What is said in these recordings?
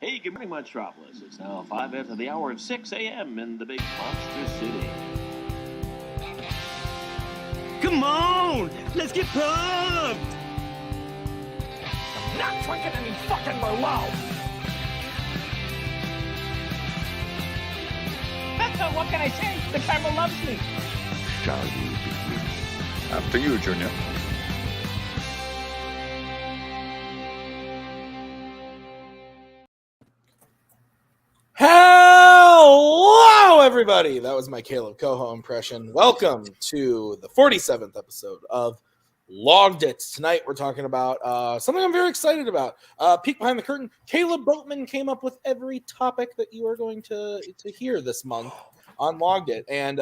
Hey, good morning, Metropolis. It's now 5 after the hour of 6 a.m. in the big monster city. Come on! Let's get pumped! I'm not drinking any fucking Merlot! What can I say? The camera loves me. Shall we begin? After you, Junior. Hello, everybody! That was my Kaleb Koho impression. Welcome to the 47th episode of Logged It. Tonight we're talking about something I'm very excited about. Peek behind the curtain. Kaleb Boatman came up with every topic that you are going to hear this month on Logged It. And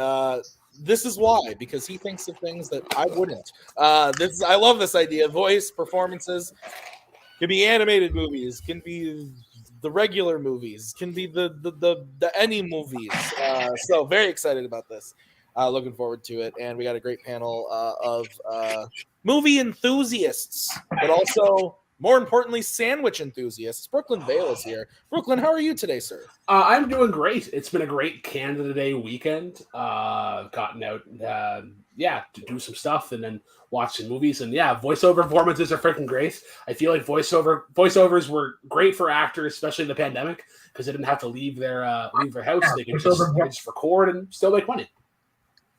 this is why, because he thinks of things that I wouldn't. I love this idea. Voice, performances, can be animated movies, can be the regular movies, can be the any movies. So very excited about this. Looking forward to it. And we got a great panel of movie enthusiasts, but also, more importantly, sandwich enthusiasts. Brooklyn Vale is here. Brooklyn, how are you today, sir? I'm doing great. It's been a great Canada Day weekend. Gotten out, to do some stuff and then watch some movies. And yeah, voiceover performances are freaking great. I feel like voiceovers were great for actors, especially in the pandemic, because they didn't have to leave their house. They could just record and still make money.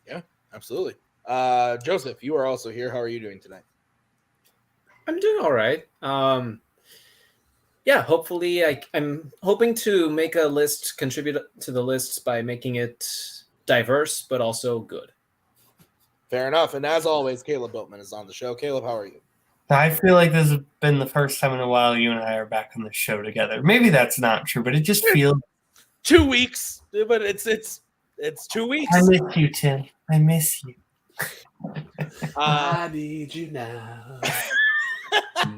Yeah, absolutely. Joseph, you are also here. How are you doing tonight? I'm doing all right. Hopefully I'm hoping to make a list, contribute to the lists by making it diverse, but also good. Fair enough. And as always, Kaleb Boatman is on the show. Kaleb, how are you? I feel like this has been the first time in a while you and I are back on the show together. Maybe that's not true, but it just feels 2 weeks. But it's 2 weeks. I miss you, Tim. I miss you. I need you now.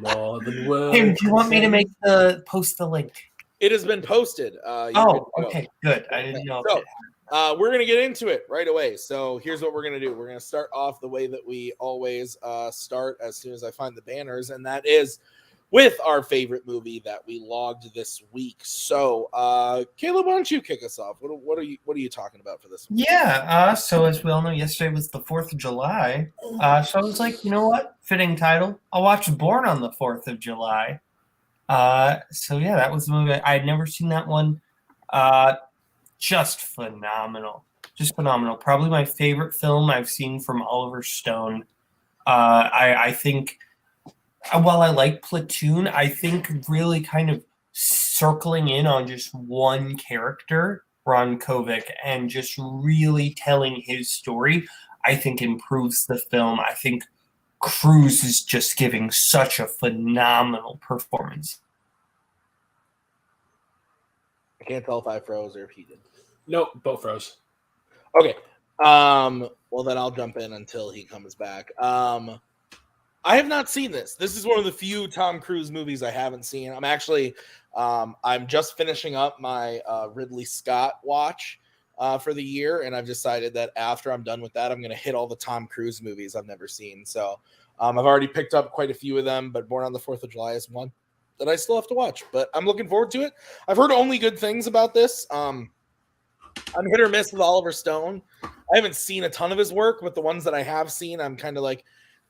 More than words. Tim, do you want me to post the link? It has been posted. Okay, good. I didn't know. So, we're going to get into it right away. So here's what we're going to do. We're going to start off the way that we always start as soon as I find the banners, and that is with our favorite movie that we logged this week. So, Kaleb, why don't you kick us off? What are you talking about for this one? Yeah, so as we all know, yesterday was the 4th of July. So I was like, you know what? Fitting title. I'll watch Born on the 4th of July. So yeah, that was the movie. I had never seen that one. Just phenomenal. Just phenomenal. Probably my favorite film I've seen from Oliver Stone. I think, while I like Platoon, I think really kind of circling in on just one character, Ron Kovic, and just really telling his story, I think improves the film. I think Cruise is just giving such a phenomenal performance. I can't tell if I froze or if he did. Nope, both froze. Okay. Well, then I'll jump in until he comes back. I have not seen this. This is one of the few Tom Cruise movies I haven't seen. I'm actually, I'm just finishing up my Ridley Scott watch for the year, and I've decided that after I'm done with that, I'm going to hit all the Tom Cruise movies I've never seen. So I've already picked up quite a few of them, but Born on the 4th of July is one that I still have to watch. But I'm looking forward to it. I've heard only good things about this. I'm hit or miss with Oliver Stone. I haven't seen a ton of his work, but the ones that I have seen, I'm kind of like,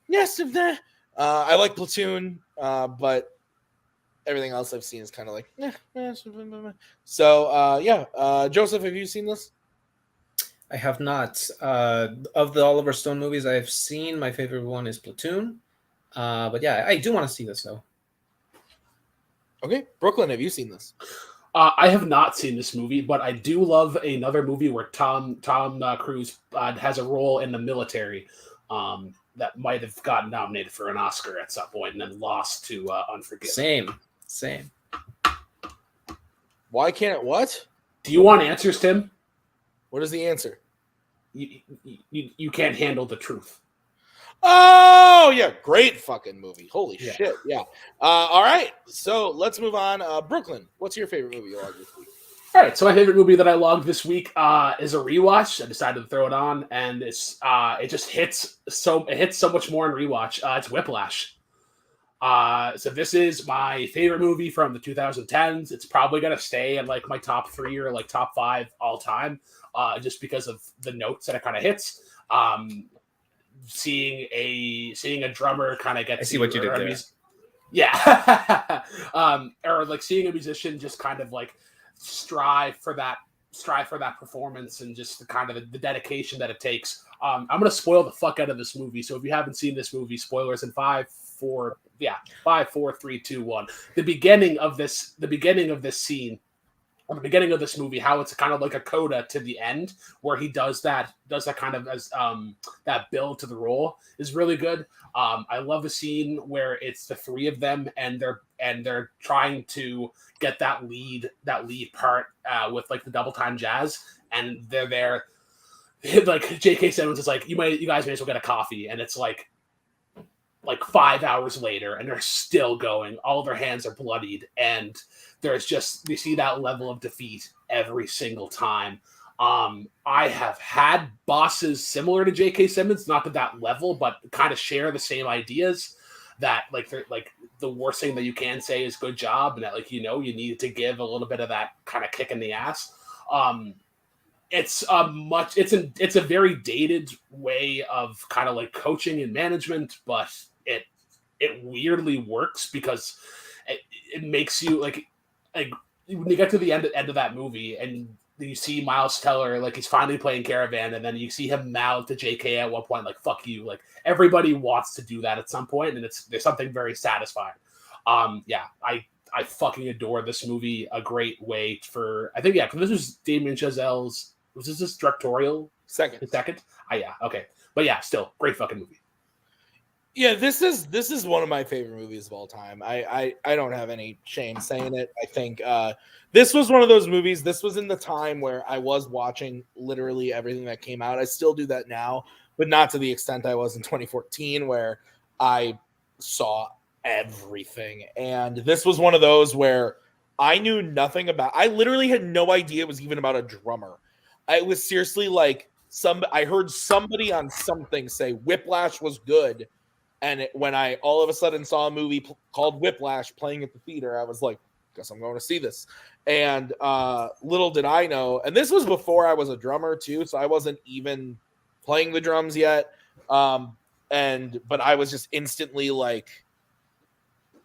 yes, of that. I like Platoon, but everything else I've seen is kind of like, So, Joseph, have you seen this? I have not. Of the Oliver Stone movies I've seen, my favorite one is Platoon. But yeah, I do want to see this though. Okay, Brooklyn, have you seen this? I have not seen this movie, but I do love another movie where Tom Cruise has a role in the military that might have gotten nominated for an Oscar at some point and then lost to Unforgiven. Same. Why can't it what? Do you want answers, Tim? What is the answer? You can't handle the truth. Oh, yeah. Great fucking movie. Holy shit. Yeah. All right. So let's move on. Brooklyn, what's your favorite movie you logged this week? All right. So my favorite movie that I logged this week is a rewatch. I decided to throw it on, and it just hits so much more in rewatch. It's Whiplash. So this is my favorite movie from the 2010s. It's probably gonna stay in like my top 3 or like top 5 all time, just because of the notes that it kind of hits. Seeing a drummer kind of get. I see what you did there. Yeah, or like seeing a musician just kind of like strive for that performance and just the kind of the dedication that it takes. I'm gonna spoil the fuck out of this movie. So if you haven't seen this movie, spoilers in 5, 4, 3, 2, 1. The beginning of this scene, or the beginning of this movie, how it's kind of like a coda to the end, where he does that kind of as that build to the role is really good. I love the scene where it's the 3 of them and they're trying to get that lead part with like the double time jazz, and they're there. Like J.K. Simmons is like, you guys may as well get a coffee, and it's like 5 hours later, and they're still going. All their hands are bloodied, and there's just, you see that level of defeat every single time. I have had bosses similar to J.K. Simmons, not to that level, but kind of share the same ideas. That like the worst thing that you can say is good job, and that you need to give a little bit of that kind of kick in the ass. It's a very dated way of kind of like coaching and management, but it weirdly works because it makes you like when you get to the end of that movie and you see Miles Teller, like he's finally playing Caravan, and then you see him mouth to JK at one point, like, fuck you. Like everybody wants to do that at some point, and there's something very satisfying. I fucking adore this movie. A great way for, I think, this was Damien Chazelle's, was this his directorial? Second. Yeah, okay. But yeah, still, great fucking movie. Yeah, this is one of my favorite movies of all time. I don't have any shame saying it. I think this was one of those movies. This was in the time where I was watching literally everything that came out. I still do that now, but not to the extent I was in 2014, where I saw everything. And this was one of those where I knew nothing about. I literally had no idea it was even about a drummer. I was seriously like, I heard somebody on something say Whiplash was good. And when I all of a sudden saw a movie called Whiplash playing at the theater, I was like, guess I'm going to see this. And little did I know, and this was before I was a drummer too, so I wasn't even playing the drums yet. But I was just instantly like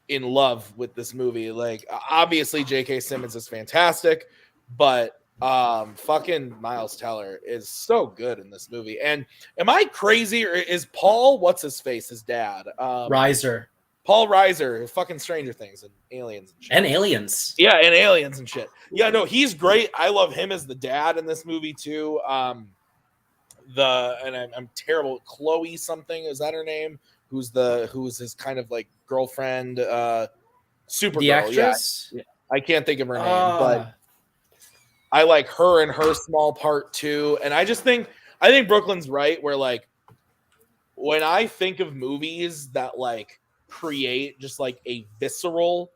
in love with this movie. Like obviously J.K. Simmons is fantastic, but fucking Miles Teller is so good in this movie. And am I crazy, or is Paul, what's his face, his dad? Reiser. Paul Reiser, fucking Stranger Things and Aliens and shit. And Aliens. Yeah, and Aliens and shit. Yeah, no, he's great. I love him as the dad in this movie too. I'm terrible. Chloe something, is that her name? Who's his kind of like girlfriend, Supergirl. The actress? Yeah. I can't think of her name, but I like her and her small part too. And I think Brooklyn's right, where like when I think of movies that like create just like a visceral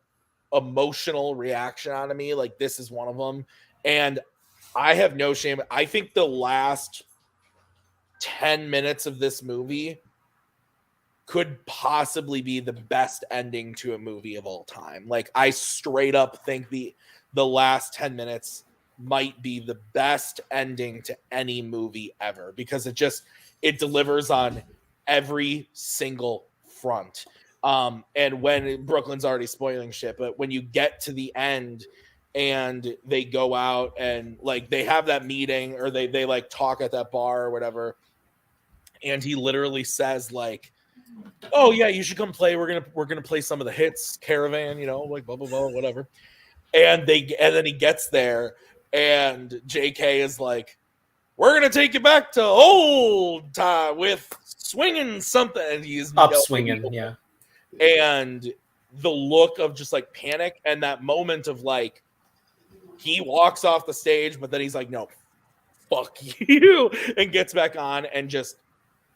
emotional reaction out of me, like this is one of them. And I have no shame. I think the last 10 minutes of this movie could possibly be the best ending to a movie of all time. Like I straight up think the last 10 minutes might be the best ending to any movie ever, because it delivers on every single front. And when Brooklyn's already spoiling shit, but when you get to the end and they go out and like they have that meeting, or they like talk at that bar or whatever, and he literally says like, oh yeah, you should come play. We're gonna play some of the hits, Caravan, like blah blah blah, whatever. And then he gets there, and JK is like, we're going to take you back to old time with swinging something. And he's up swinging, yeah. And the look of just like panic, and that moment of like, he walks off the stage, but then he's like, no, fuck you, and gets back on and just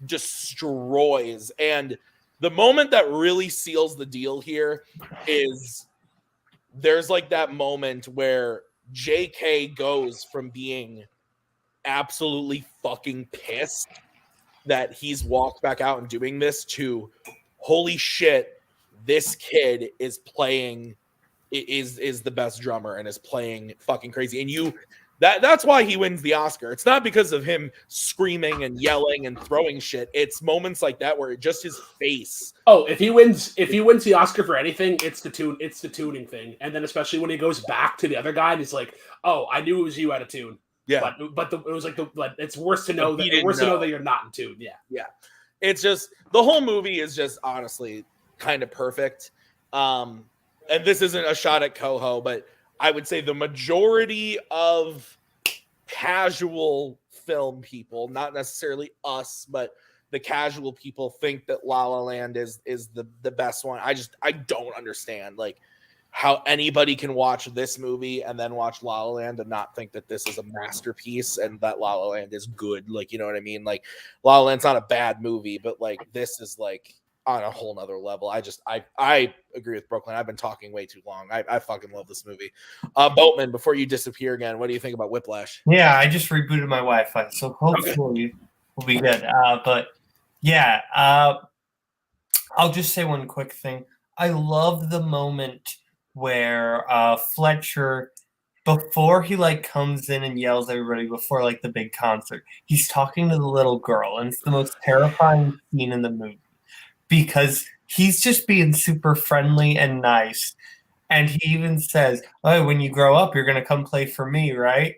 destroys. And the moment that really seals the deal here is there's like that moment where JK goes from being absolutely fucking pissed that he's walked back out and doing this to, holy shit, this kid is playing is the best drummer and is playing fucking crazy. And that's why he wins the Oscar. It's not because of him screaming and yelling and throwing shit. It's moments like that where just his face. Oh, if he wins the Oscar for anything, it's the tuning thing. And then especially when he goes back to the other guy and he's like, "Oh, I knew it was you out of tune." Yeah, but it was like it's worse to know that you're not in tune. Yeah. It's just the whole movie is just honestly kind of perfect. And this isn't a shot at Koho, but I would say the majority of casual film people, not necessarily us, but the casual people think that La La Land is the best one. I don't understand like how anybody can watch this movie and then watch La La Land and not think that this is a masterpiece and that La La Land is good. Like, you know what I mean? Like La La Land's not a bad movie, but like this is like on a whole nother level. I agree with Brooklyn. I've been talking way too long. I fucking love this movie. Boatman, before you disappear again, what do you think about Whiplash? Yeah, I just rebooted my Wi-Fi, so hopefully we'll be good. But yeah, I'll just say one quick thing. I love the moment where Fletcher, before he like comes in and yells at everybody before like the big concert, he's talking to the little girl, and it's the most terrifying scene in the movie. Because he's just being super friendly and nice. And he even says, "Oh, when you grow up, you're going to come play for me, right?"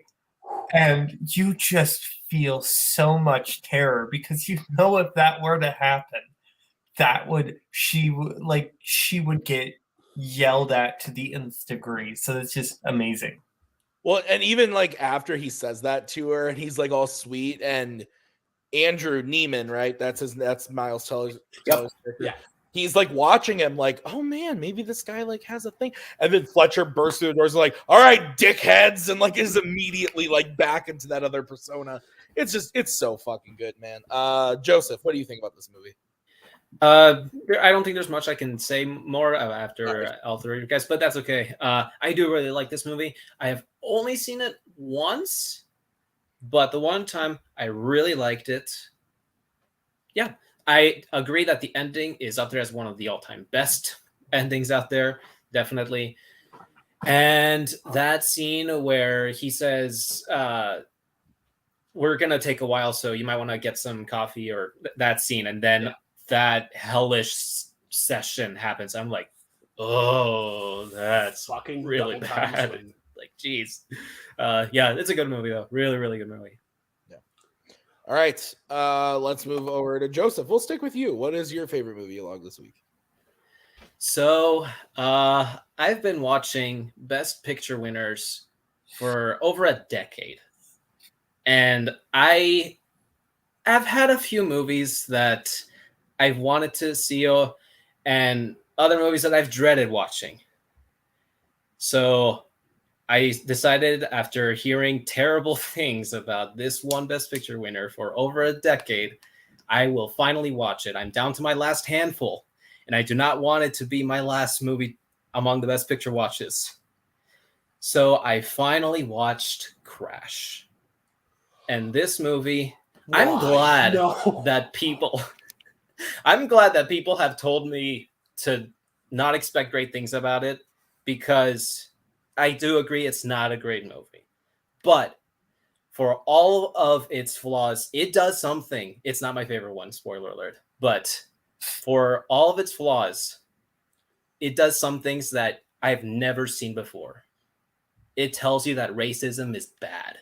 And you just feel so much terror because you know if that were to happen, she would get yelled at to the nth degree. So it's just amazing. Well, and even like after he says that to her and he's like all sweet and Andrew Neiman, right? That's Miles Teller's character. Yeah. He's like watching him like, oh man, maybe this guy like has a thing. And then Fletcher bursts through the doors like, all right, dickheads, and like is immediately like back into that other persona. It's so fucking good, man. Joseph, what do you think about this movie? I don't think there's much I can say more after all three of you guys, but that's okay. I do really like this movie. I have only seen it once, but the one time I really liked it. Yeah, I agree that the ending is up there as one of the all-time best endings out there, definitely. And that scene where he says, we're going to take a while, so you might want to get some coffee, or that scene. And then that hellish session happens. I'm like, oh, that's Fucking really bad. Like, geez. Yeah, it's a good movie, though. Really, really good movie. Yeah. All right. Let's move over to Joseph. We'll stick with you. What is your favorite movie along this week? So, I've been watching Best Picture winners for over a decade. And I have had a few movies that I've wanted to see and other movies that I've dreaded watching. So I decided, after hearing terrible things about this one Best Picture winner for over a decade, I will finally watch it. I'm down to my last handful, and I do not want it to be my last movie among the Best Picture watches. So I finally watched Crash. And this movie, I'm glad that people have told me to not expect great things about it, because I do agree it's not a great movie. But for all of its flaws, it does something. It's not my favorite one, spoiler alert. But for all of its flaws, it does some things that I've never seen before. It tells you that racism is bad.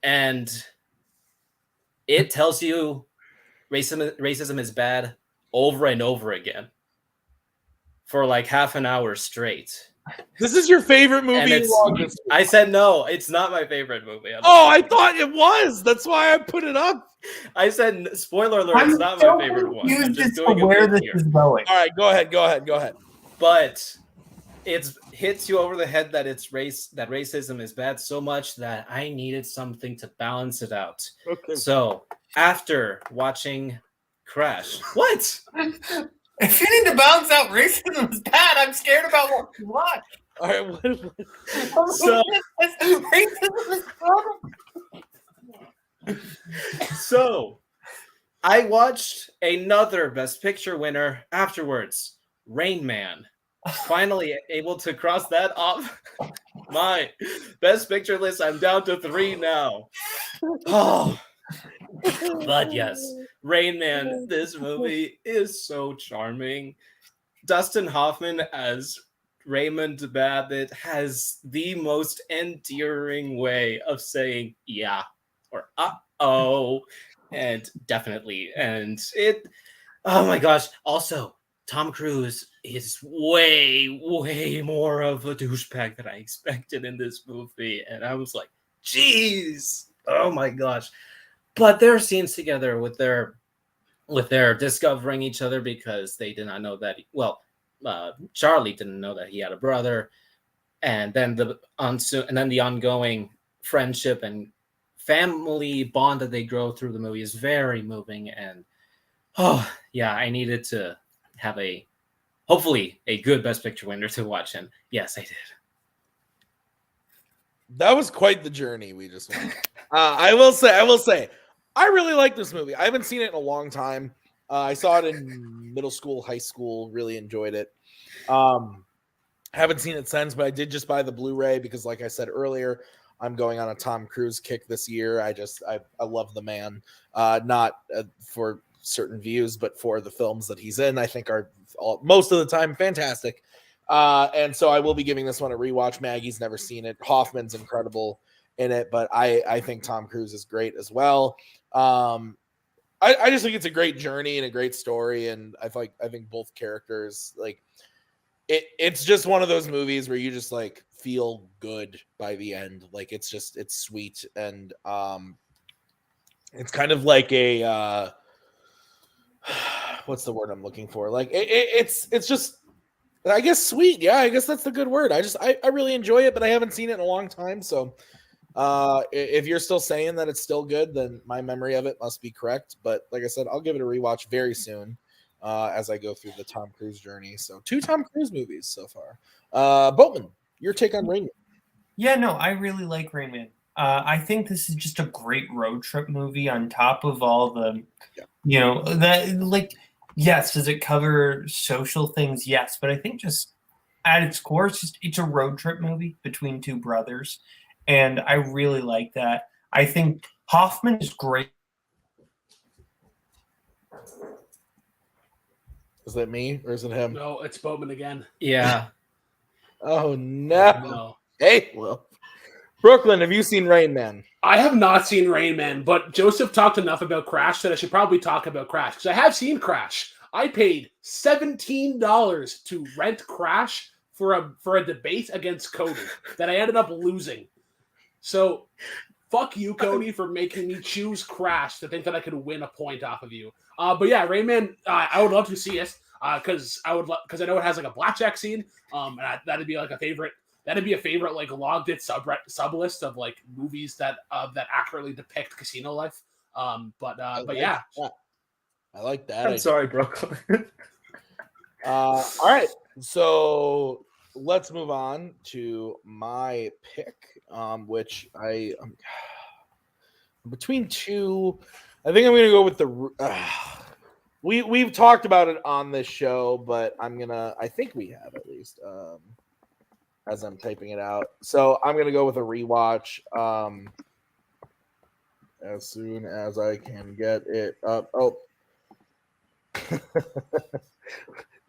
And it tells you racism is bad over and over again for like half an hour straight. This is your favorite movie? I said no, it's not my favorite movie. I thought it was. That's why I put it up. I said, spoiler alert, it's not my favorite one. I'm just doing where this is going. All right, go ahead. But it hits you over the head that racism is bad so much that I needed something to balance it out. Okay. So after watching Crash, what? If you need to balance out racism is bad, I'm scared about what you watch. All right, what? So racism is bad. So I watched another Best Picture winner afterwards, Rain Man. Finally able to cross that off my Best Picture list. I'm down to 3 now. Oh, but yes, Rain Man. This movie is so charming. Dustin Hoffman as Raymond Babbitt has the most endearing way of saying "yeah" or "uh-oh" and "definitely," and it. Oh my gosh! Also, Tom Cruise is way more of a douchebag than I expected in this movie, and I was like, "Jeez, oh my gosh!" But their scenes together with their discovering each other because they did not know that. Charlie didn't know that he had a brother, and then the ongoing friendship and family bond that they grow through the movie is very moving. And I needed to have hopefully a good Best Picture winner to watch, and yes, I did. That was quite the journey we just went. I will say, I really like this movie. I haven't seen it in a long time. I saw it in middle school, high school, really enjoyed it. Haven't seen it since, but I did just buy the Blu-ray because, like I said earlier, I'm going on a Tom Cruise kick this year. I love the man, not for certain views, but for the films that he's in, I think are most of the time fantastic. And so I will be giving this one a rewatch. Maggie's never seen it. Hoffman's incredible in it, but I think Tom Cruise is great as well. I just think it's a great journey and a great story, and I think both characters, like, it's just one of those movies where you just like feel good by the end. Like it's sweet, and it's kind of like a what's the word I'm looking for? Like it's just, I guess, sweet. Yeah, I guess that's the good word. I really enjoy it, but I haven't seen it in a long time, so. If you're still saying that it's still good, then my memory of it must be correct. But like I said, I'll give it a rewatch very soon as I go through the Tom Cruise journey. So 2 Tom Cruise movies so far. Boatman, your take on Rain Man? Yeah, no, I really like Rain Man. I think this is just a great road trip movie on top of all the, yes, does it cover social things? Yes, but I think just at its core, it's a road trip movie between 2 brothers. And I really like that. I think Hoffman is great. Is that me or is it him? No, it's Boatman again. Yeah. Oh, no. Hey, well, Brooklyn, have you seen Rain Man? I have not seen Rain Man, but Joseph talked enough about Crash that I should probably talk about Crash, because I have seen Crash. I paid $17 to rent Crash for a debate against Cody that I ended up losing. So, fuck you, Cody, for making me choose Crash to think that I could win a point off of you. But yeah, Rain Man, I would love to see it because I know it has like a blackjack scene. And that'd be like a favorite. That'd be a favorite like logged it sub list of like movies that accurately depict casino life. But yeah, I like that. I'm sorry, Brooklyn. All right, so let's move on to my pick, which I'm between 2. I think I'm going to go with the. We've talked about it on this show, but I think we have at least as I'm typing it out. So I'm going to go with a rewatch as soon as I can get it up. Oh.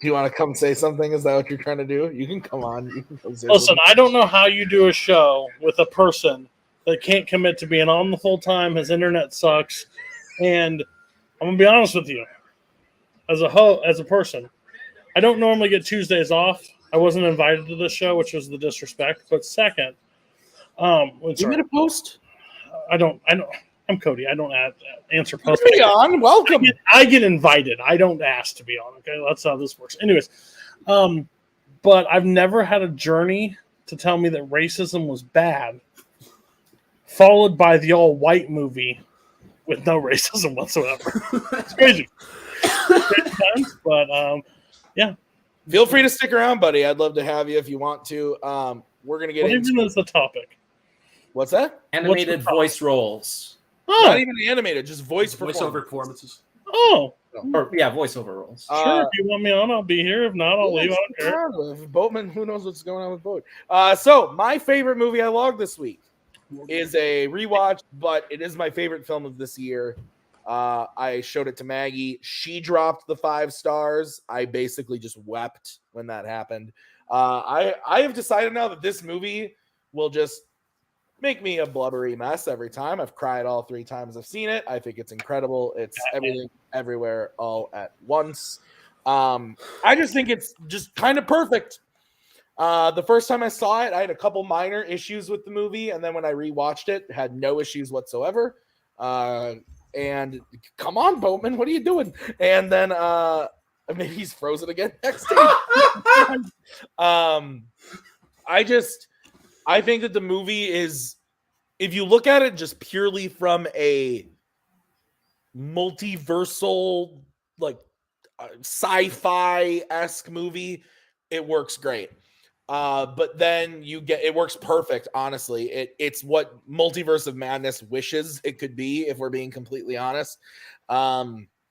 Do you want to come say something? Is that what you're trying to do? You can come on. You can come say Listen, something. I don't know how you do a show with a person that can't commit to being on the whole time. His internet sucks. And I'm going to be honest with you. As a person, I don't normally get Tuesdays off. I wasn't invited to this show, which was the disrespect. But second, you made a post? I don't. I'm Cody. I don't answer posts. Be on. Welcome. I get invited. I don't ask to be on. Okay, that's how this works. Anyways, but I've never had a journey to tell me that racism was bad, followed by the all-white movie with no racism whatsoever. It's crazy. But yeah. Feel free to stick around, buddy. I'd love to have you if you want to. We're gonna get what into even is the topic. What's that? Animated voice roles. Not even animated, just voiceover performances. Oh, Or yeah, voiceover roles. sure. If you want me on, I'll be here. If not, I'll leave. I don't care. With Boatman, who knows what's going on with Boat? So my favorite movie I logged this week is a rewatch, but it is my favorite film of this year. I showed it to Maggie. She dropped the 5 stars. I basically just wept when that happened. I have decided now that this movie will just make me a blubbery mess every time. I've cried all 3 times I've seen it. I think it's incredible. It's everything, everywhere, all at once. I just think it's just kind of perfect. The first time I saw it, I had a couple minor issues with the movie, and then when I rewatched it, had no issues whatsoever. And come on, Boatman, what are you doing? And then maybe he's frozen again next time. I think that the movie is, if you look at it just purely from a multiversal, like sci-fi-esque movie, it works great. But then it works perfect, honestly. It's what Multiverse of Madness wishes it could be, if we're being completely honest.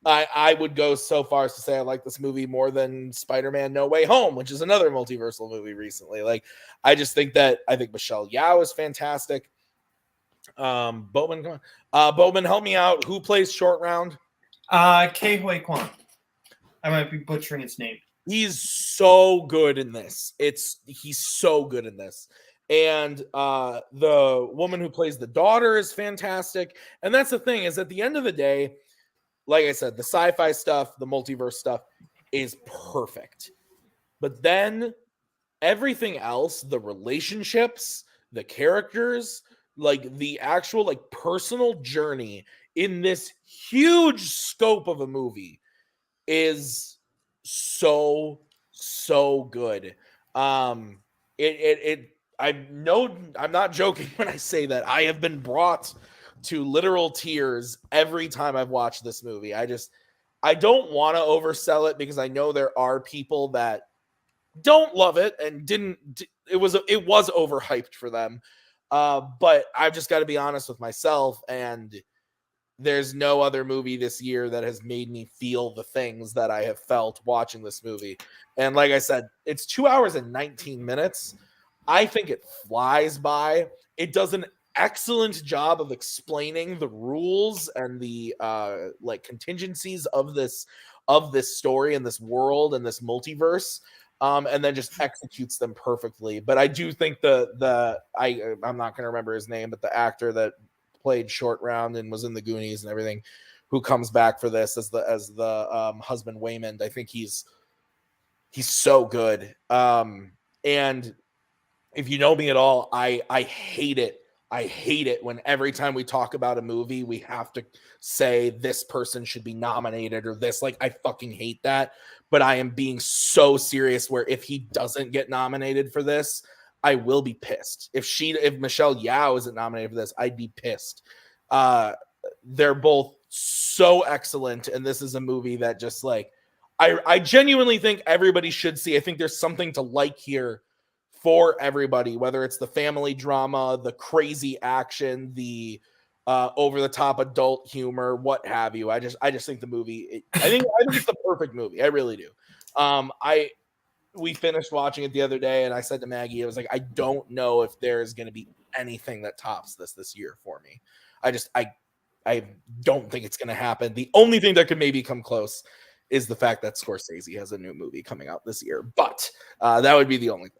I would go so far as to say I like this movie more than Spider-Man No Way Home, which is another multiversal movie recently. Like, I think Michelle Yeoh is fantastic. Boatman, come on. Boatman, help me out. Who plays Short Round? Ke Huy Quan. I might be butchering his name. He's so good in this. He's so good in this. And the woman who plays the daughter is fantastic. And that's the thing, is at the end of the day, like I said, the sci-fi stuff, the multiverse stuff is perfect. But then everything else, the relationships, the characters, like the actual like personal journey in this huge scope of a movie is so good. I know I'm not joking when I say that I have been brought to literal tears every time I've watched this movie. I don't want to oversell it, because I know there are people that don't love it and it was overhyped for them. But I've just got to be honest with myself, and there's no other movie this year that has made me feel the things that I have felt watching this movie. And like I said, it's 2 hours and 19 minutes. I think it flies by. It does an excellent job of explaining the rules and the like contingencies of this story and this world and this multiverse. And then just executes them perfectly. But I do think I'm not going to remember his name, but the actor that played Short Round and was in the Goonies and everything, who comes back for this as the husband Waymond, I think he's so good. And if you know me at all, I hate it. I hate it when every time we talk about a movie, we have to say this person should be nominated or this. Like, I fucking hate that. But I am being so serious where if he doesn't get nominated for this, I will be pissed. If Michelle Yeoh isn't nominated for this, I'd be pissed. They're both so excellent. And this is a movie that just like, I genuinely think everybody should see. I think there's something to like here for everybody, whether it's the family drama, the crazy action, the over-the-top adult humor, what have you. I just think the movie, I think it's the perfect movie. I really do. We finished watching it the other day, and I said to Maggie, I was like, I don't know if there's going to be anything that tops this year for me. I don't think it's going to happen. The only thing that could maybe come close is the fact that Scorsese has a new movie coming out this year, but that would be the only thing.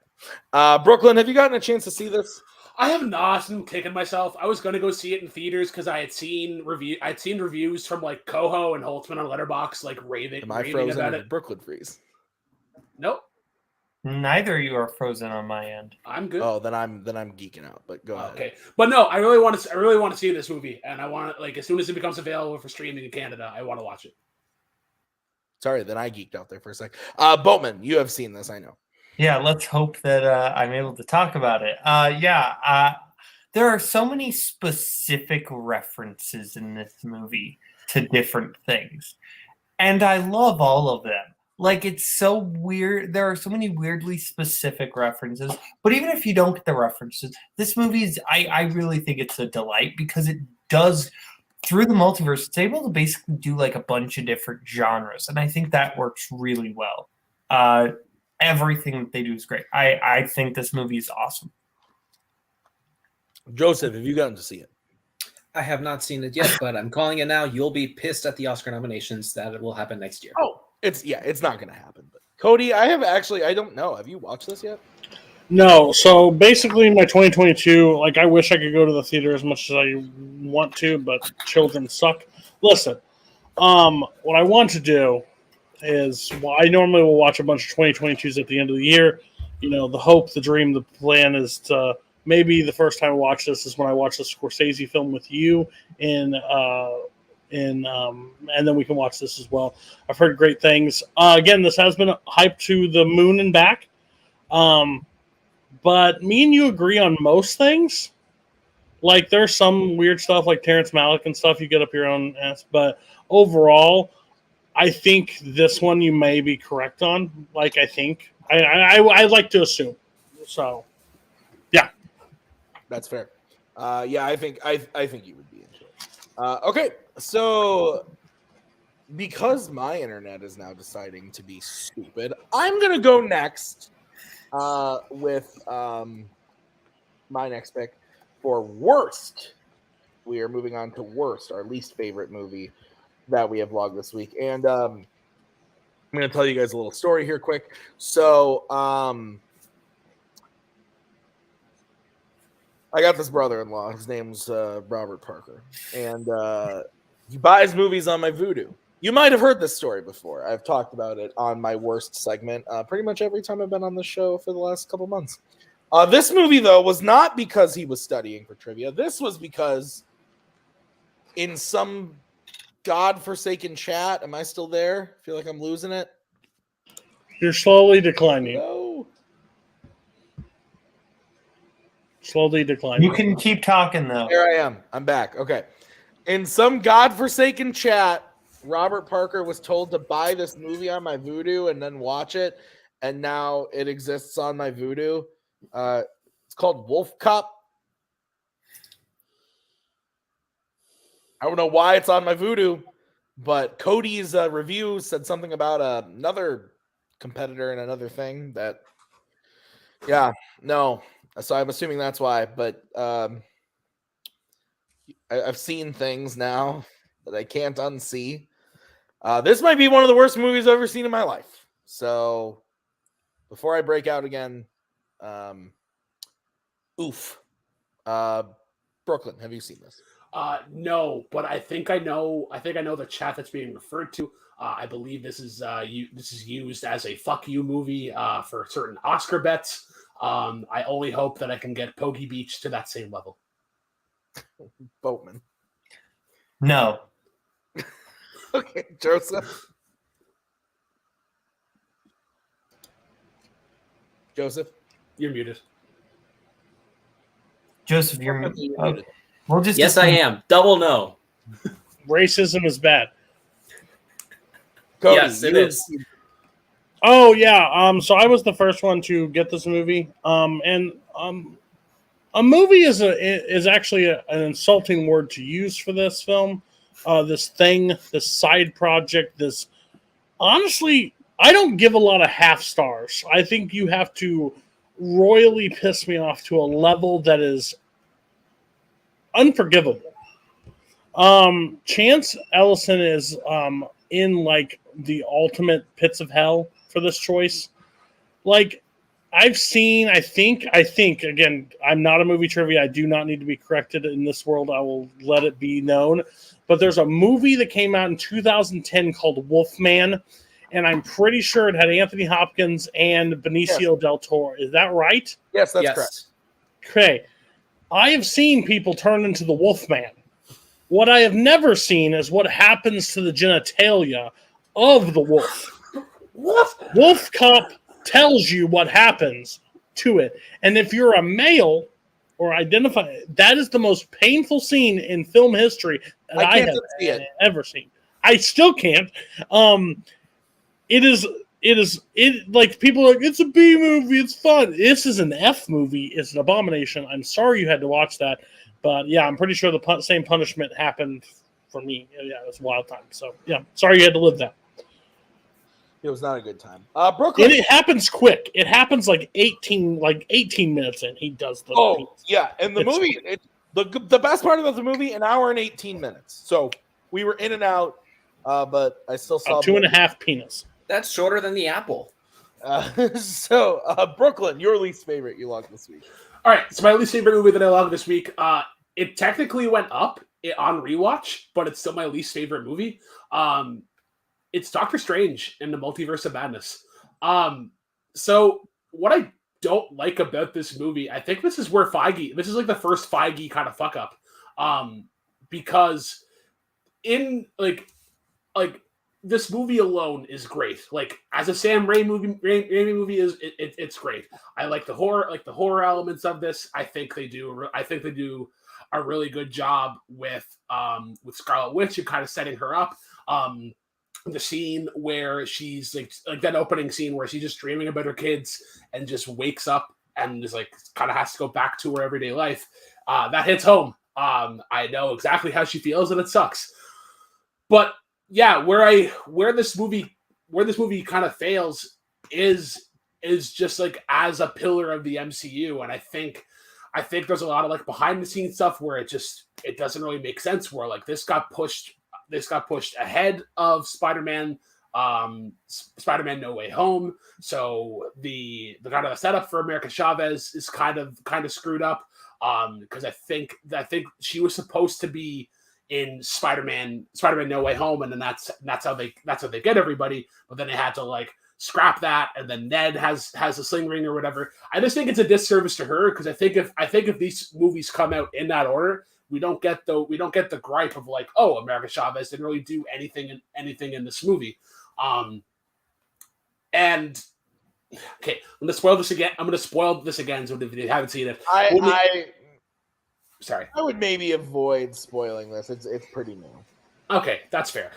Brooklyn, have you gotten a chance to see this? I have not. I'm kicking myself. I was going to go see it in theaters because I had seen reviews from like Koho and Holtzman on Letterboxd, like raving frozen about it. Brooklyn freeze? Nope. Neither of you are frozen on my end. I'm good. Oh, then I'm geeking out. But go ahead. Okay, but no, I really want to see this movie, and I want to, like, as soon as it becomes available for streaming in Canada, I want to watch it. Sorry, then I geeked out there for a sec. Boatman, you have seen this, I know. Yeah, let's hope that I'm able to talk about it. There are so many specific references in this movie to different things, and I love all of them. Like, it's so weird. There are so many weirdly specific references, but even if you don't get the references, this movie is, I really think it's a delight because it does through the multiverse, it's able to basically do like a bunch of different genres, and I think that works really well. Everything that they do is great. I think this movie is awesome. Joseph, have you gotten to see it? I have not seen it yet, but I'm calling it now. You'll be pissed at the Oscar nominations that it will happen next year. Oh, it's not going to happen. But Cody, I don't know. Have you watched this yet? No. So basically, my 2022, like, I wish I could go to the theater as much as I want to, but children suck. Listen, what I want to do is, well, I normally will watch a bunch of 2022s at the end of the year. You know, the hope, the dream, the plan is to maybe the first time I watch this is when I watch the Scorsese film with you, and then we can watch this as well. I've heard great things. Again, this has been hyped to the moon and back. But me and you agree on most things. Like, there's some weird stuff like Terrence Malick and stuff you get up your own ass. But overall, I think this one you may be correct on. Like, I think. I like to assume. So, yeah. That's fair. Yeah, I think you would be into it. Okay, so because my internet is now deciding to be stupid, I'm gonna go next with my next pick for worst. We are moving on to worst, our least favorite movie that we have vlogged this week, and I'm gonna tell you guys a little story here, quick. So, I got this brother-in-law. His name's Robert Parker, and he buys movies on my Vudu. You might have heard this story before. I've talked about it on my worst segment pretty much every time I've been on the show for the last couple months. This movie, though, was not because he was studying for trivia. This was because in some godforsaken chat, am I still there? I feel like I'm losing it. You're slowly declining. No. Slowly declining. You can keep talking, though. There I am. I'm back. Okay. In some godforsaken chat, Robert Parker was told to buy this movie on my Vudu and then watch it, and now it exists on my Vudu. It's called Wolf Cop. I don't know why it's on my Vudu, but Cody's review said something about another competitor and another thing that, yeah, no. So I'm assuming that's why, but I've seen things now that I can't unsee. This might be one of the worst movies I've ever seen in my life. So before I break out again, oof. Brooklyn, have you seen this? No, but I think I know the chat that's being referred to. I believe this is used as a fuck you movie for certain Oscar bets. I only hope that I can get Poggy Beach to that same level. Boatman. No. Okay, Joseph. Joseph, you're muted. Joseph, you're muted. Oh. We'll just yes, I am. Double no. Racism is bad. Cody, yes, it is. Oh yeah. So I was the first one to get this movie. And a movie is actually an insulting word to use for this film. This thing, this side project, this. Honestly, I don't give a lot of half stars. I think you have to royally piss me off to a level that is unforgivable. Chance Ellison is in like the ultimate pits of hell for this choice. Like, I've seen, I think, again, I'm not a movie trivia. I do not need to be corrected in this world. I will let it be known. But there's a movie that came out in 2010 called Wolfman, and I'm pretty sure it had Anthony Hopkins and Benicio del Toro. Is that right? Yes, that's correct. Okay. I have seen people turn into the Wolfman. What I have never seen is what happens to the genitalia of the wolf. Wolf Cop tells you what happens to it. And if you're a male or identify, that is the most painful scene in film history that I have ever seen. I still can't. It is like people are like, it's a B movie, it's fun. This is an F movie, it's an abomination. I'm sorry you had to watch that. But yeah, I'm pretty sure the same punishment happened for me. Yeah, it was a wild time. So yeah, sorry you had to live that. It was not a good time. Brooklyn. And it happens quick. It happens like 18 minutes in. He does the. Oh yeah, and the movie. The best part about the movie, an hour and 18 minutes. So we were in and out, but I still saw 2.5 penis. That's shorter than the apple. Brooklyn, your least favorite you logged this week. All right, so my least favorite movie that I logged this week, it technically went up on rewatch, but it's still my least favorite movie. It's Doctor Strange in the Multiverse of Madness. So what I don't like about this movie, I think this is like the first Feige kind of fuck up. Because in like this movie alone is great. Like as a Sam Raimi movie is it's great. I like the horror elements of this. I think they do a really good job with Scarlet Witch and kind of setting her up. The scene where she's like that opening scene where she's just dreaming about her kids and just wakes up and is like kind of has to go back to her everyday life. That hits home. I know exactly how she feels and it sucks. But yeah, where this movie kind of fails is just like as a pillar of the MCU, and I think there's a lot of like behind the scenes stuff where it doesn't really make sense. Where like this got pushed ahead of Spider-Man No Way Home, so the kind of the setup for America Chavez is kind of screwed up because I think she was supposed to be in Spider-Man No Way Home, and then that's how they get everybody. But then they had to like scrap that, and then Ned has a sling ring or whatever. I just think it's a disservice to her because I think if these movies come out in that order, we don't get the gripe of like, oh, America Chavez didn't really do anything in this movie. And okay, I'm gonna spoil this again. So if you haven't seen it, sorry. I would maybe avoid spoiling this. It's pretty new. Okay, that's fair.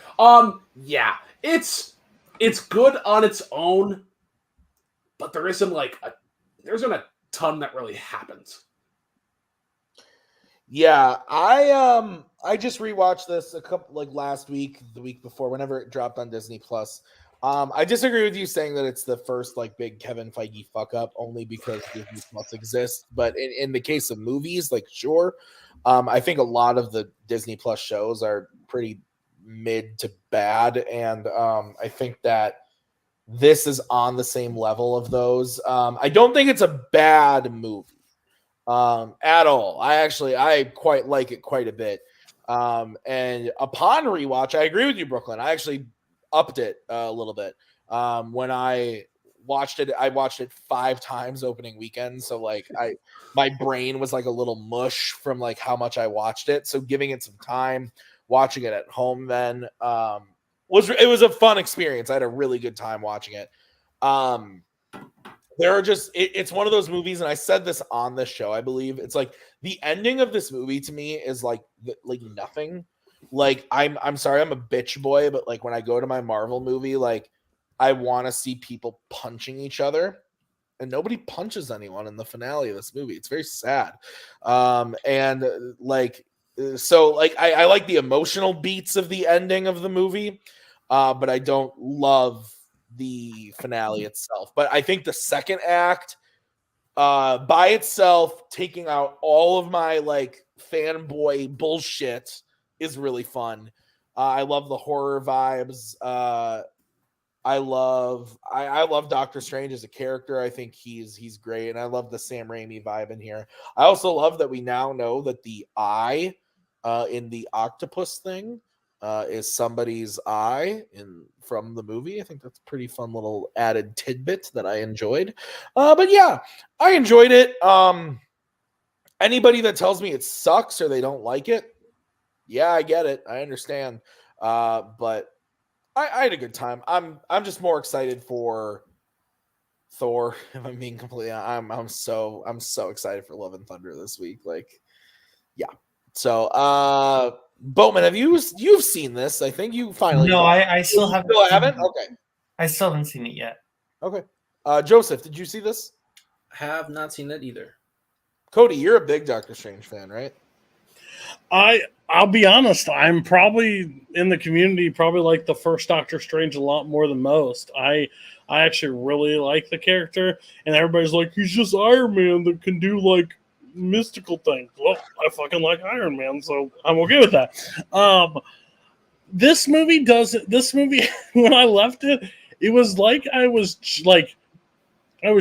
Yeah, it's good on its own, but there isn't a ton that really happens. Yeah, I just rewatched this a couple last week, the week before, whenever it dropped on Disney Plus. I disagree with you saying that it's the first big Kevin Feige fuck up only because Disney Plus exists. But in the case of movies, sure. I think a lot of the Disney Plus shows are pretty mid to bad. And I think that this is on the same level of those. I don't think it's a bad movie at all. I quite like it quite a bit. And upon rewatch, I agree with you, Brooklyn. I actually upped it a little bit. When I watched it 5 times opening weekend. So my brain was a little mush from how much I watched it. So giving it some time, watching it at home then was a fun experience. I had a really good time watching it. It's one of those movies, and I said this on this show, I believe. It's the ending of this movie to me is nothing. I'm sorry, I'm a bitch boy, but when I go to my Marvel movie, I want to see people punching each other, and nobody punches anyone in the finale of this movie. It's very sad. I like the emotional beats of the ending of the movie, but I don't love the finale itself. But I think the second act by itself, taking out all of my fanboy bullshit, is really fun. I love the horror vibes. I love Doctor Strange as a character. I think he's great, and I love the Sam Raimi vibe in here. I also love that we now know that the eye in the octopus thing is somebody's eye from the movie. I think that's a pretty fun little added tidbit that I enjoyed. But yeah, I enjoyed it. Anybody that tells me it sucks or they don't like it, yeah, I get it. I understand. But I had a good time. I'm just more excited for Thor. If I'm being completely, I'm so excited for Love and Thunder this week. Yeah. So, Boatman, you've seen this? I think you finally. No, I still haven't. Still haven't? Okay. I still haven't seen it yet. Okay. Joseph, did you see this? Have not seen it either. Cody, you're a big Doctor Strange fan, right? I'll be honest. I'm probably in the community, probably like the first Doctor Strange a lot more than most. I actually really like the character, and everybody's like, he's just Iron Man that can do like mystical things. Well, I fucking like Iron Man, so I'm okay with that. This movie when I left it, it was like I was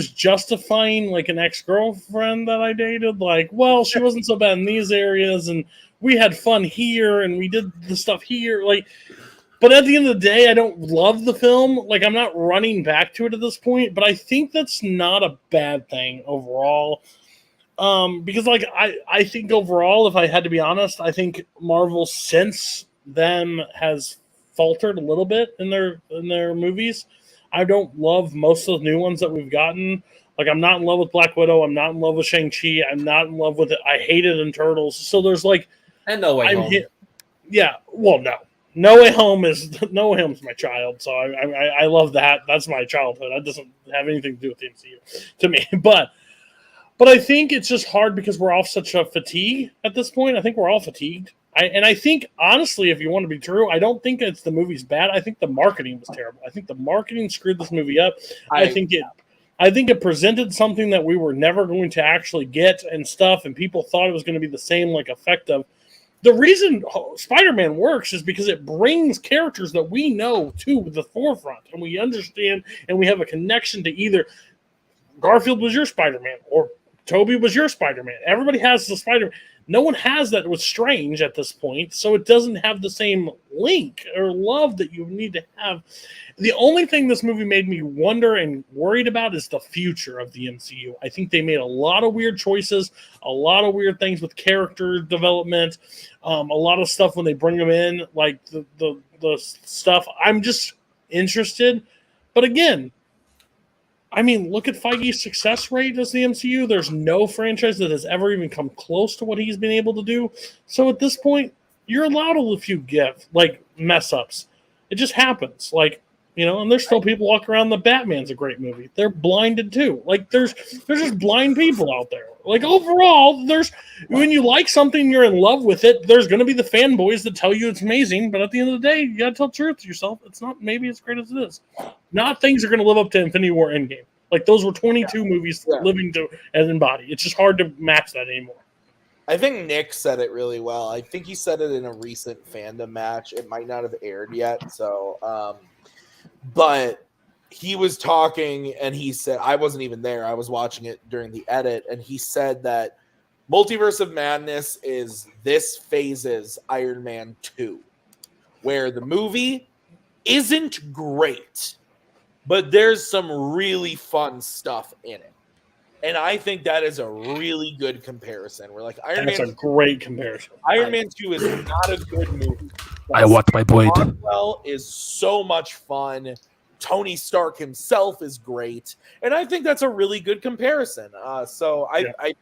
justifying like an ex-girlfriend that I dated. Like, well, she wasn't so bad in these areas, and we had fun here, and we did the stuff here. Like, but at the end of the day, I don't love the film. Like, I'm not running back to it at this point, but I think that's not a bad thing overall. Because like I think overall, if I had to be honest, I think Marvel since then has faltered a little bit in their movies. I don't love most of the new ones that we've gotten. Like, I'm not in love with Black Widow. I'm not in love with Shang-Chi. I'm not in love with it. I hated in Turtles. So there's like, And No Way Home. Yeah. Well, no. No Way Home is my child. So I love that. That's my childhood. That doesn't have anything to do with the MCU to me. But I think it's just hard because we're off such a fatigue at this point. I think we're all fatigued. I think, honestly, if you want to be true, I don't think it's the movie's bad. I think the marketing was terrible. I think the marketing screwed this movie up. I think it presented something that we were never going to actually get and stuff, and people thought it was going to be the same like effect of. The reason Spider-Man works is because it brings characters that we know to the forefront, and we understand, and we have a connection to either Garfield was your Spider-Man or Toby was your Spider-Man. Everybody has the Spider-Man. No one has that with Strange at this point, so it doesn't have the same link or love that you need to have. The only thing this movie made me wonder and worried about is the future of the MCU. I think they made a lot of weird choices, a lot of weird things with character development, a lot of stuff when they bring them in, like the stuff. I'm just interested. But again, I mean, look at Feige's success rate as the MCU. There's no franchise that has ever even come close to what he's been able to do. So at this point, you're allowed a few like mess ups. It just happens. Like, and there's still people walking around. The Batman's a great movie. They're blinded too. Like, there's just blind people out there. Like, overall, when you like something, you're in love with it. There's going to be the fanboys that tell you it's amazing, but at the end of the day, you got to tell the truth to yourself. It's not maybe as great as it is. Not things are going to live up to Infinity War Endgame. Like, those were 22 movies living to and embody. It's just hard to match that anymore. I think Nick said it really well. I think he said it in a recent fandom match. It might not have aired yet, so but he was talking and he said, I wasn't even there. I was watching it during the edit, and he said that Multiverse of Madness is this phase's Iron Man 2, where the movie isn't great, but there's some really fun stuff in it. And I think that is a really good comparison. We're like, That's a great comparison. Iron Man 2 is not a good movie. I watched my point. Rockwell is so much fun. Tony Stark himself is great. And I think that's a really good comparison. So I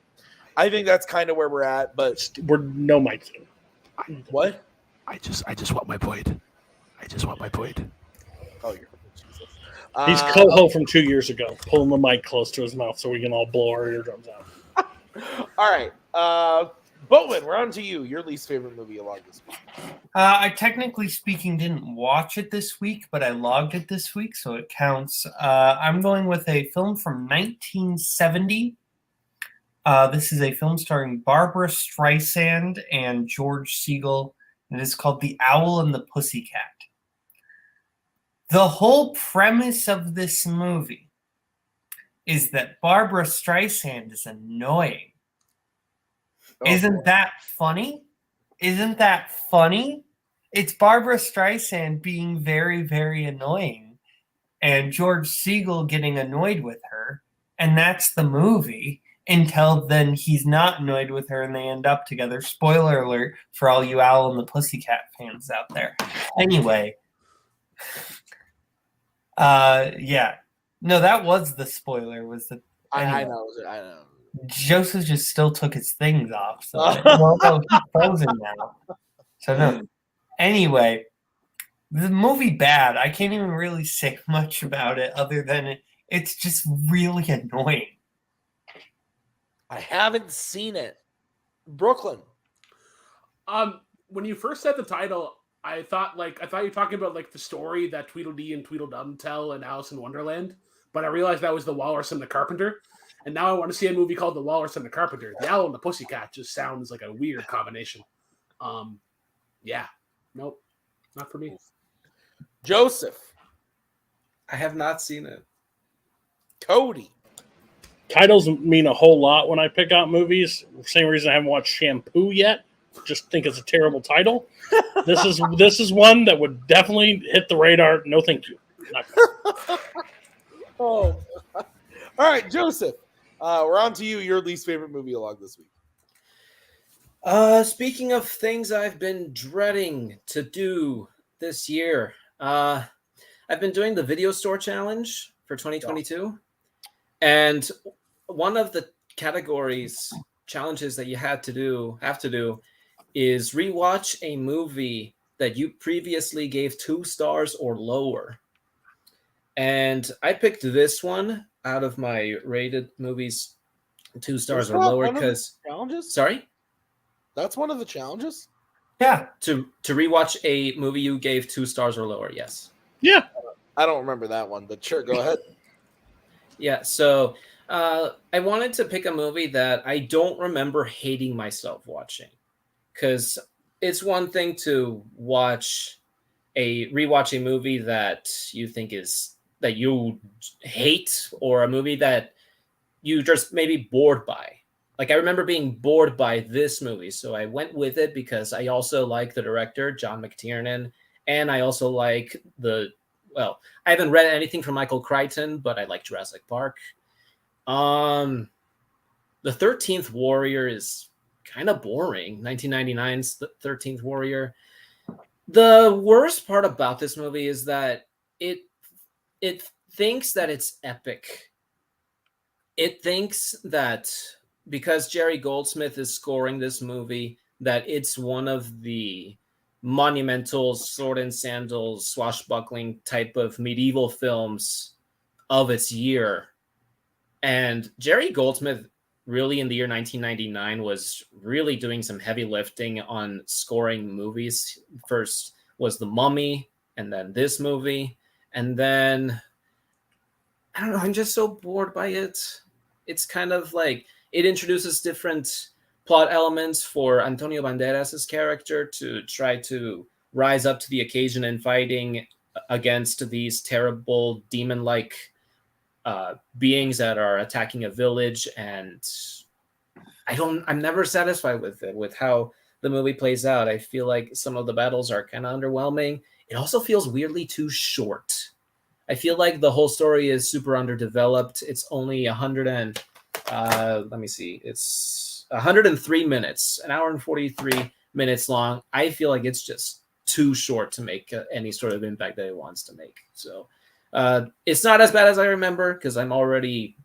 think that's kind of where we're at. But we're no mic. What? I just want my point. I just want my point. Oh, you're Jesus. He's Koho from 2 years ago, pulling the mic close to his mouth so we can all blow our eardrums out. All right. Boatman, we're on to you. Your least favorite movie along this week. I technically speaking didn't watch it this week, but I logged it this week, so it counts. I'm going with a film from 1970. This is a film starring Barbara Streisand and George Segal. It is called The Owl and the Pussycat. The whole premise of this movie is that Barbara Streisand is annoying. Isn't that funny? Isn't that funny? It's Barbara Streisand being very, very annoying and George Segal getting annoyed with her. And that's the movie until then he's not annoyed with her and they end up together. Spoiler alert for all you Owl and the Pussycat fans out there. Anyway. Yeah. No, that was the spoiler. Was the I know. Joseph just still took his things off. So no, he's frozen now. So no. Anyway, the movie bad. I can't even really say much about it other than it's just really annoying. I haven't seen it. Brooklyn. When you first said the title, I thought you were talking about like the story that Tweedledee and Tweedledum tell in Alice in Wonderland, but I realized that was The Walrus and the Carpenter, and now I want to see a movie called The Walrus and the Carpenter. The Owl and the Pussycat just sounds like a weird combination. Yeah, nope, not for me. Joseph. I have not seen it. Cody. Titles mean a whole lot when I pick out movies. Same reason I haven't watched Shampoo yet. Just think it's a terrible title. This is one that would definitely hit the radar. No, thank you. Oh, all right, Joseph. We're on to you. Your least favorite movie log this week. Speaking of things I've been dreading to do this year, I've been doing the video store challenge for 2022, and one of the challenges that you have to do is rewatch a movie that you previously gave 2 stars or lower. And I picked this one out of my rated movies 2 stars or lower because challenges. Sorry, that's one of the challenges. Yeah, to rewatch a movie you gave 2 stars or lower. Yes. Yeah. I don't remember that one, but sure, go ahead. Yeah. So I wanted to pick a movie that I don't remember hating myself watching. Because it's one thing to rewatch a movie that you think that you hate, or a movie that you just maybe bored by. Like, I remember being bored by this movie, so I went with it because I also like the director, John McTiernan, and I also like I haven't read anything from Michael Crichton, but I like Jurassic Park. The 13th Warrior is kind of boring. 1999's The 13th Warrior. The worst part about this movie is that it thinks that it's epic. It thinks that because Jerry Goldsmith is scoring this movie, that it's one of the monumental sword and sandals, swashbuckling type of medieval films of its year. And Jerry Goldsmith really in the year 1999 was really doing some heavy lifting on scoring movies. First was The Mummy, and then this movie. And then, I don't know, I'm just so bored by it. It's kind of like, it introduces different plot elements for Antonio Banderas' character to try to rise up to the occasion in fighting against these terrible demon-like beings that are attacking a village, and I'm never satisfied with it, with how the movie plays out. I feel like some of the battles are kind of underwhelming. It also feels weirdly too short. I feel like the whole story is super underdeveloped. It's only it's 103 minutes, an hour and 43 minutes long. I feel like it's just too short to make any sort of impact that it wants to make. So it's not as bad as I remember, because I'm already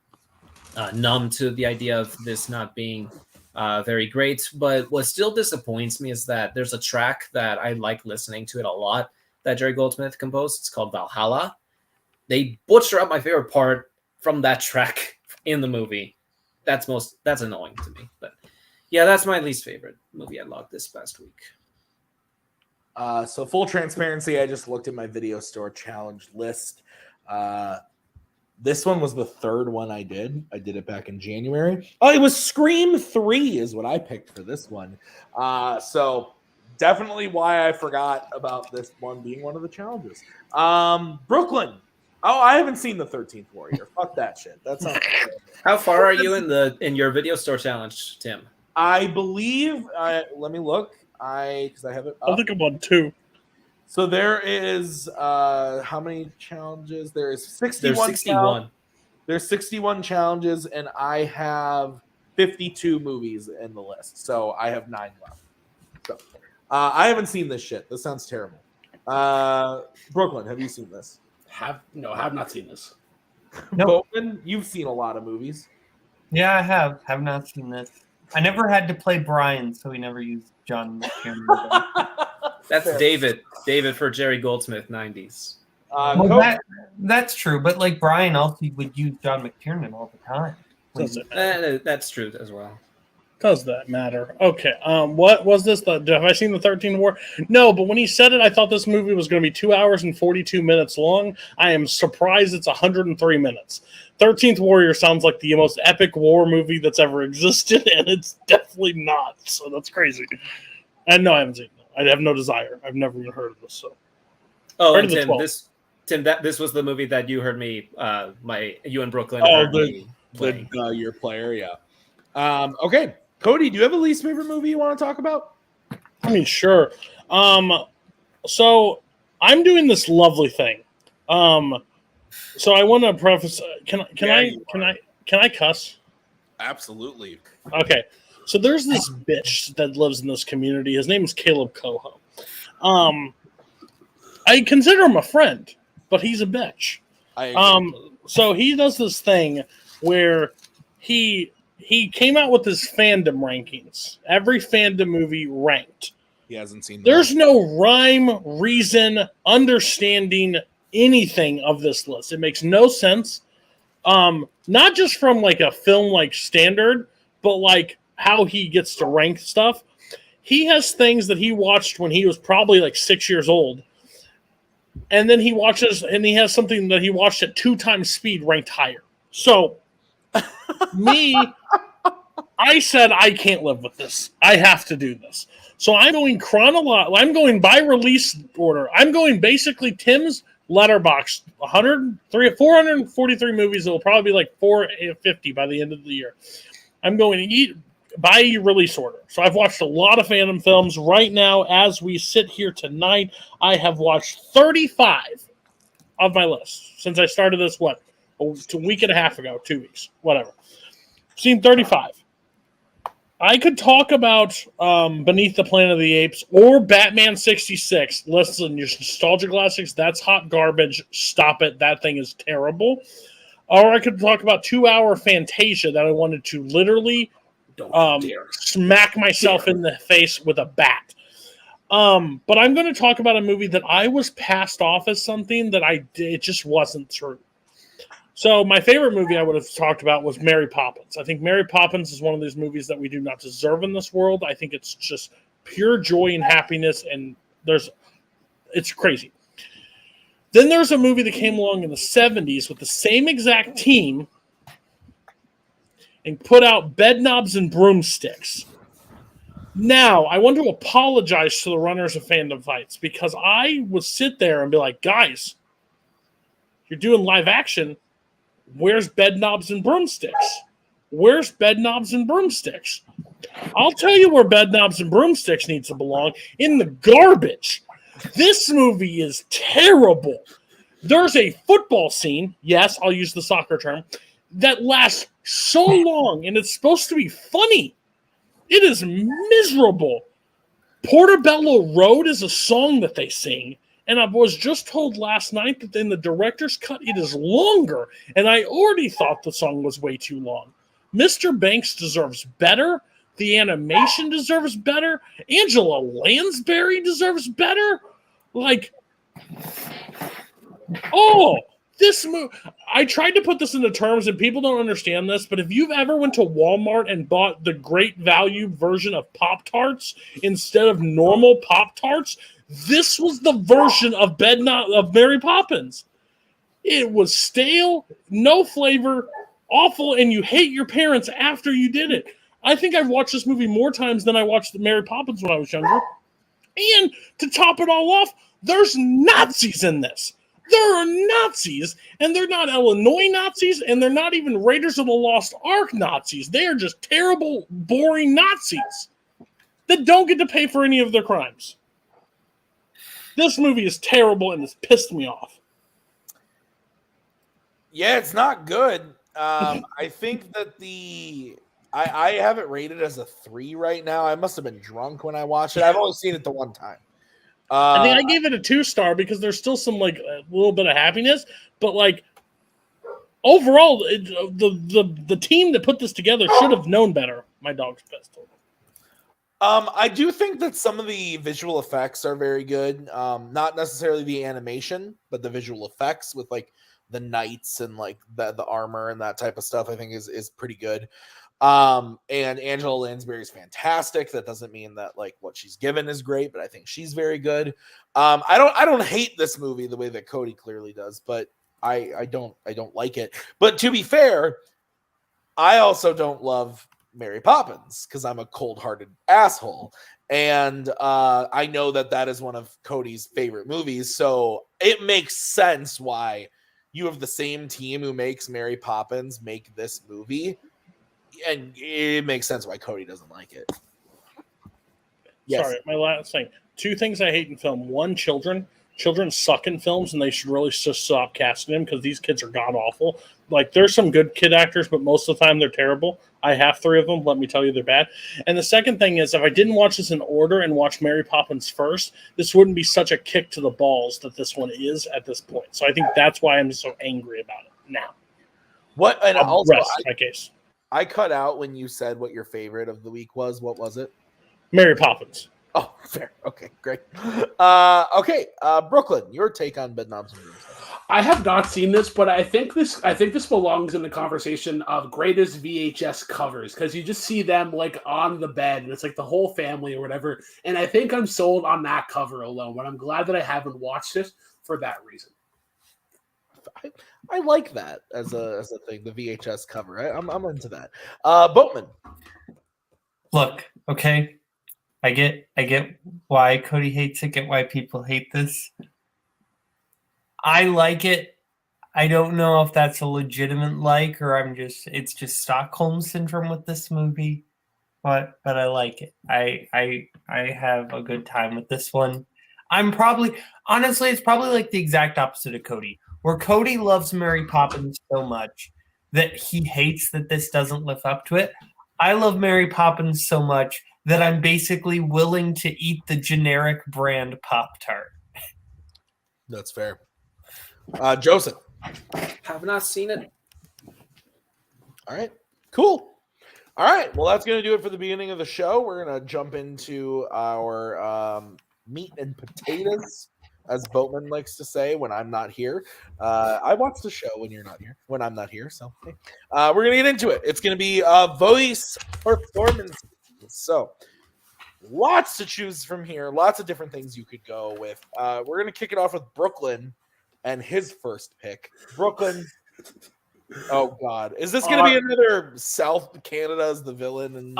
numb to the idea of this not being very great. But what still disappoints me is that there's a track that I like listening to it a lot that Jerry Goldsmith composed. It's called Valhalla. They butcher up my favorite part from that track in the movie. That's annoying to me. But yeah, that's my least favorite movie I logged this past week. So full transparency, I just looked at my video store challenge list. This one was the third one I did. I did it back in January. Oh, it was Scream 3 is what I picked for this one. So definitely why I forgot about this one being one of the challenges. Brooklyn. Oh, I haven't seen the 13th Warrior. Fuck that shit. That sounds terrible. How far are you in your video store challenge, Tim? I believe. Let me look. Because I have it up. I think I'm on 2. So there is how many challenges? There is 61. There's 61. There's 61 challenges, and I have 52 movies in the list. So I have 9 left. So I haven't seen this shit. This sounds terrible. Brooklyn, have you have this? Have not seen this. Nope. Boatman, you've seen a lot of movies. Yeah, I have. Have not seen this. I never had to play Brian, so we never used John McTiernan. That's Fair. David for Jerry Goldsmith 90s. That's true, but like Brian also would use John McTiernan all the time. That's true as well. Does that matter? Okay. What was this? Have I seen the 13th War? No, but when he said it, I thought this movie was going to be 2 hours and 42 minutes long. I am surprised it's 103 minutes. 13th Warrior sounds like the most epic war movie that's ever existed, and it's definitely not. So that's crazy. And no, I haven't seen it. I have no desire. I've never even heard of this. So. Oh, and Tim, this was the movie that you heard me, you and Brooklyn. Your player, yeah. Okay, Cody, do you have a least favorite movie you want to talk about? I mean, sure. So I'm doing this lovely thing. So I want to preface. Can I cuss? Absolutely. Okay. So there's this bitch that lives in this community. His name is Kaleb Koho. I consider him a friend, but he's a bitch. So he does this thing where he came out with his fandom rankings. Every fandom movie ranked. He hasn't seen. There's no rhyme, reason, understanding anything of this list. It makes no sense. Not just from like a film like standard, but like how he gets to rank stuff. He has things that he watched when he was probably like 6 years old. And then he has something that he watched at 2 times speed ranked higher. So I said, I can't live with this. I have to do this. So I'm going I'm going by release order. I'm going basically Tim's letterbox. 443 movies. It'll probably be like 450 by the end of the year. I'm going to eat by release order. So I've watched a lot of fandom films. Right now, as we sit here tonight, I have watched 35 of my list since I started this, a week and a half ago, 2 weeks, whatever. Seen 35. I could talk about Beneath the Planet of the Apes or Batman 66. Listen, your nostalgia classics, that's hot garbage. Stop it. That thing is terrible. Or I could talk about 2 Hour Fantasia that I wanted to literally smack myself in the face with a bat. But I'm going to talk about a movie that I was passed off as something that it just wasn't true. So my favorite movie I would have talked about was Mary Poppins. I think Mary Poppins is one of those movies that we do not deserve in this world. I think it's just pure joy and happiness, and it's crazy. Then there's a movie that came along in the 70s with the same exact team and put out Bedknobs and Broomsticks. Now, I want to apologize to the runners of Fandom Fights because I would sit there and be like, guys, you're doing live action. Where's Bedknobs and Broomsticks? Where's Bedknobs and Broomsticks? I'll tell you where Bedknobs and Broomsticks needs to belong. In the garbage. This movie is terrible. There's a football scene, yes, I'll use the soccer term, that lasts so long, and it's supposed to be funny. It is miserable. Portobello Road is a song that they sing, and I was just told last night that in the director's cut, it is longer, and I already thought the song was way too long. Mr. Banks deserves better. The animation deserves better. Angela Lansbury deserves better. This movie, I tried to put this into terms, and people don't understand this, but if you've ever went to Walmart and bought the Great Value version of Pop-Tarts instead of normal Pop-Tarts, this was the version of Mary Poppins. It was stale, no flavor, awful, and you hate your parents after you did it. I think I've watched this movie more times than I watched Mary Poppins when I was younger. And to top it all off, there's Nazis in this. There are Nazis, and they're not Illinois Nazis, and they're not even Raiders of the Lost Ark Nazis. They are just terrible, boring Nazis that don't get to pay for any of their crimes. This movie is terrible, and it's pissed me off. Yeah, it's not good. I think that I have it rated as a 3 right now. I must have been drunk when I watched it. I've only seen it the one time. I think I gave it a 2-star because there's still some a little bit of happiness, but overall, the team that put this together should have known better. My dog's pissed. I do think that some of the visual effects are very good. Not necessarily the animation, but the visual effects with the knights and like the armor and that type of stuff, I think is pretty good. And Angela Lansbury is fantastic. That doesn't mean that like what she's given is great, but I think she's very good. I don't hate this movie the way that Cody clearly does, but I don't like it. But to be fair, I also don't love Mary Poppins because I'm a cold-hearted asshole. And I know that is one of Cody's favorite movies. So it makes sense why you have the same team who makes Mary Poppins make this movie. And it makes sense why Cody doesn't like it. Yes. Sorry, my last thing. 2 things I hate in film. 1, children. Children suck in films, and they should really just stop casting them because these kids are god-awful. Like, there's some good kid actors, but most of the time they're terrible. I have 3 of them. Let me tell you, they're bad. And the second thing is, if I didn't watch this in order and watch Mary Poppins first, this wouldn't be such a kick to the balls that this one is at this point. So I think that's why I'm so angry about it now. What? And also, my case. I cut out when you said what your favorite of the week was. What was it? Mary Poppins. Oh, fair. Okay, great. Okay, Brooklyn, your take on Bed Knobs and Broomsticks. I have not seen this, but I think this belongs in the conversation of greatest VHS covers because you just see them like on the bed and it's like the whole family or whatever. And I think I'm sold on that cover alone, but I'm glad that I haven't watched it for that reason. I like that as a thing, the VHS cover. I'm into that. Boatman. Look, okay. I get why Cody hates it, get why people hate this. I like it. I don't know if that's a legitimate like or it's just Stockholm syndrome with this movie. But I like it. I have a good time with this one. Honestly, it's probably like the exact opposite of Cody. Where Cody loves Mary Poppins so much that he hates that this doesn't live up to it. I love Mary Poppins so much that I'm basically willing to eat the generic brand Pop-Tart. That's fair. Joseph. Have not seen it. All right. Cool. All right. Well, that's going to do it for the beginning of the show. We're going to jump into our meat and potatoes, as Boatman likes to say when I'm not here. I watch the show when you're not here, when I'm not here. So hey. We're going to get into it. It's going to be voice performance. So lots to choose from here. Lots of different things you could go with. We're going to kick it off with Brooklyn and his first pick. Brooklyn. Oh God, is this going to be another South Canada as the villain? And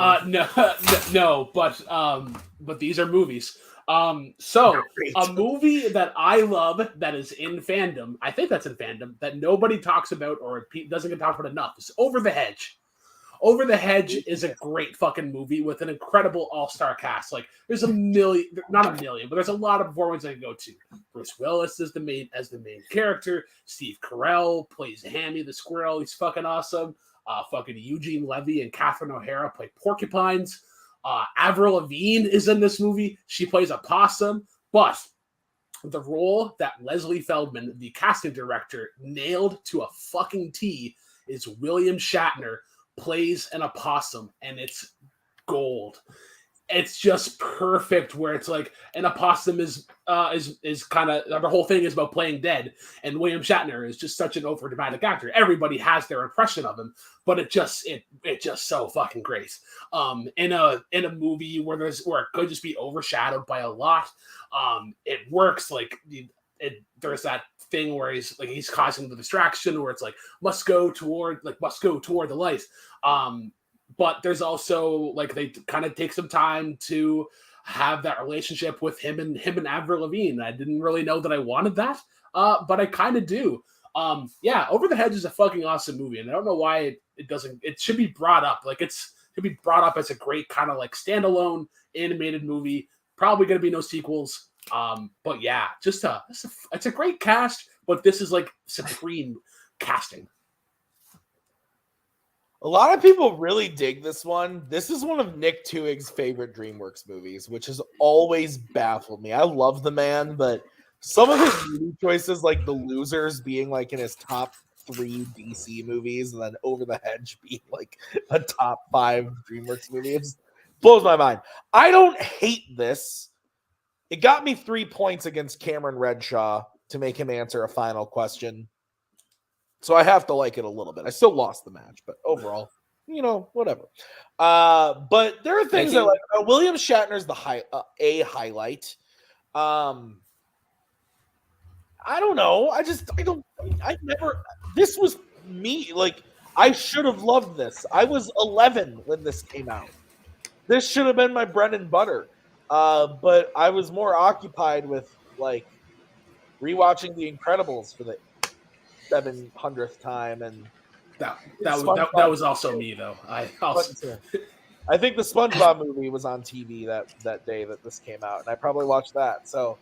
No, but these are movies. So a movie that I love that is in fandom, I think that's in fandom, that nobody talks about or doesn't get talked about enough is Over the Hedge. Over the Hedge is a great fucking movie with an incredible all-star cast. Like, there's not a million, but there's a lot of performances I can go to. Bruce Willis is the main character. Steve Carell plays Hammy the squirrel. He's fucking awesome. Fucking Eugene Levy and Catherine O'Hara play porcupines. Avril Lavigne is in this movie. She plays a possum. But the role that Leslie Feldman, the casting director, nailed to a fucking T is William Shatner plays an opossum, and it's gold. It's just perfect where it's like an opossum is kind of, the whole thing is about playing dead, and William Shatner is just such an overdramatic actor. Everybody has their impression of him, but it just so fucking great. In a movie where it could just be overshadowed by a lot, it works. Like there's that thing where he's causing the distraction where it's like must go toward the light. But there's also like they kind of take some time to have that relationship with him and Avril Lavigne. I didn't really know that I wanted that, but I kind of do. Over the Hedge is a fucking awesome movie, and I don't know why it doesn't. It should be brought up. Like it should be brought up as a great kind of like standalone animated movie. Probably going to be no sequels. But yeah, it's a great cast, but this is like supreme casting. A lot of people really dig this one. This is one of Nick Twohig's favorite DreamWorks movies, which has always baffled me. I love the man, but some of his movie choices, like The Losers being like in his top 3 DC movies, and then Over the Hedge being like a top 5 DreamWorks movie, it blows my mind. I don't hate this. It got me 3 points against Cameron Redshaw to make him answer a final question. So I have to like it a little bit. I still lost the match, but overall, whatever. But there are things I like. William Shatner's a highlight. I don't know. I never. This was me. Like, I should have loved this. I was 11 when this came out. This should have been my bread and butter. But I was more occupied with like rewatching The Incredibles for the 700th time, and that was also me though. I think the SpongeBob movie was on TV that day that this came out, and I probably watched that. So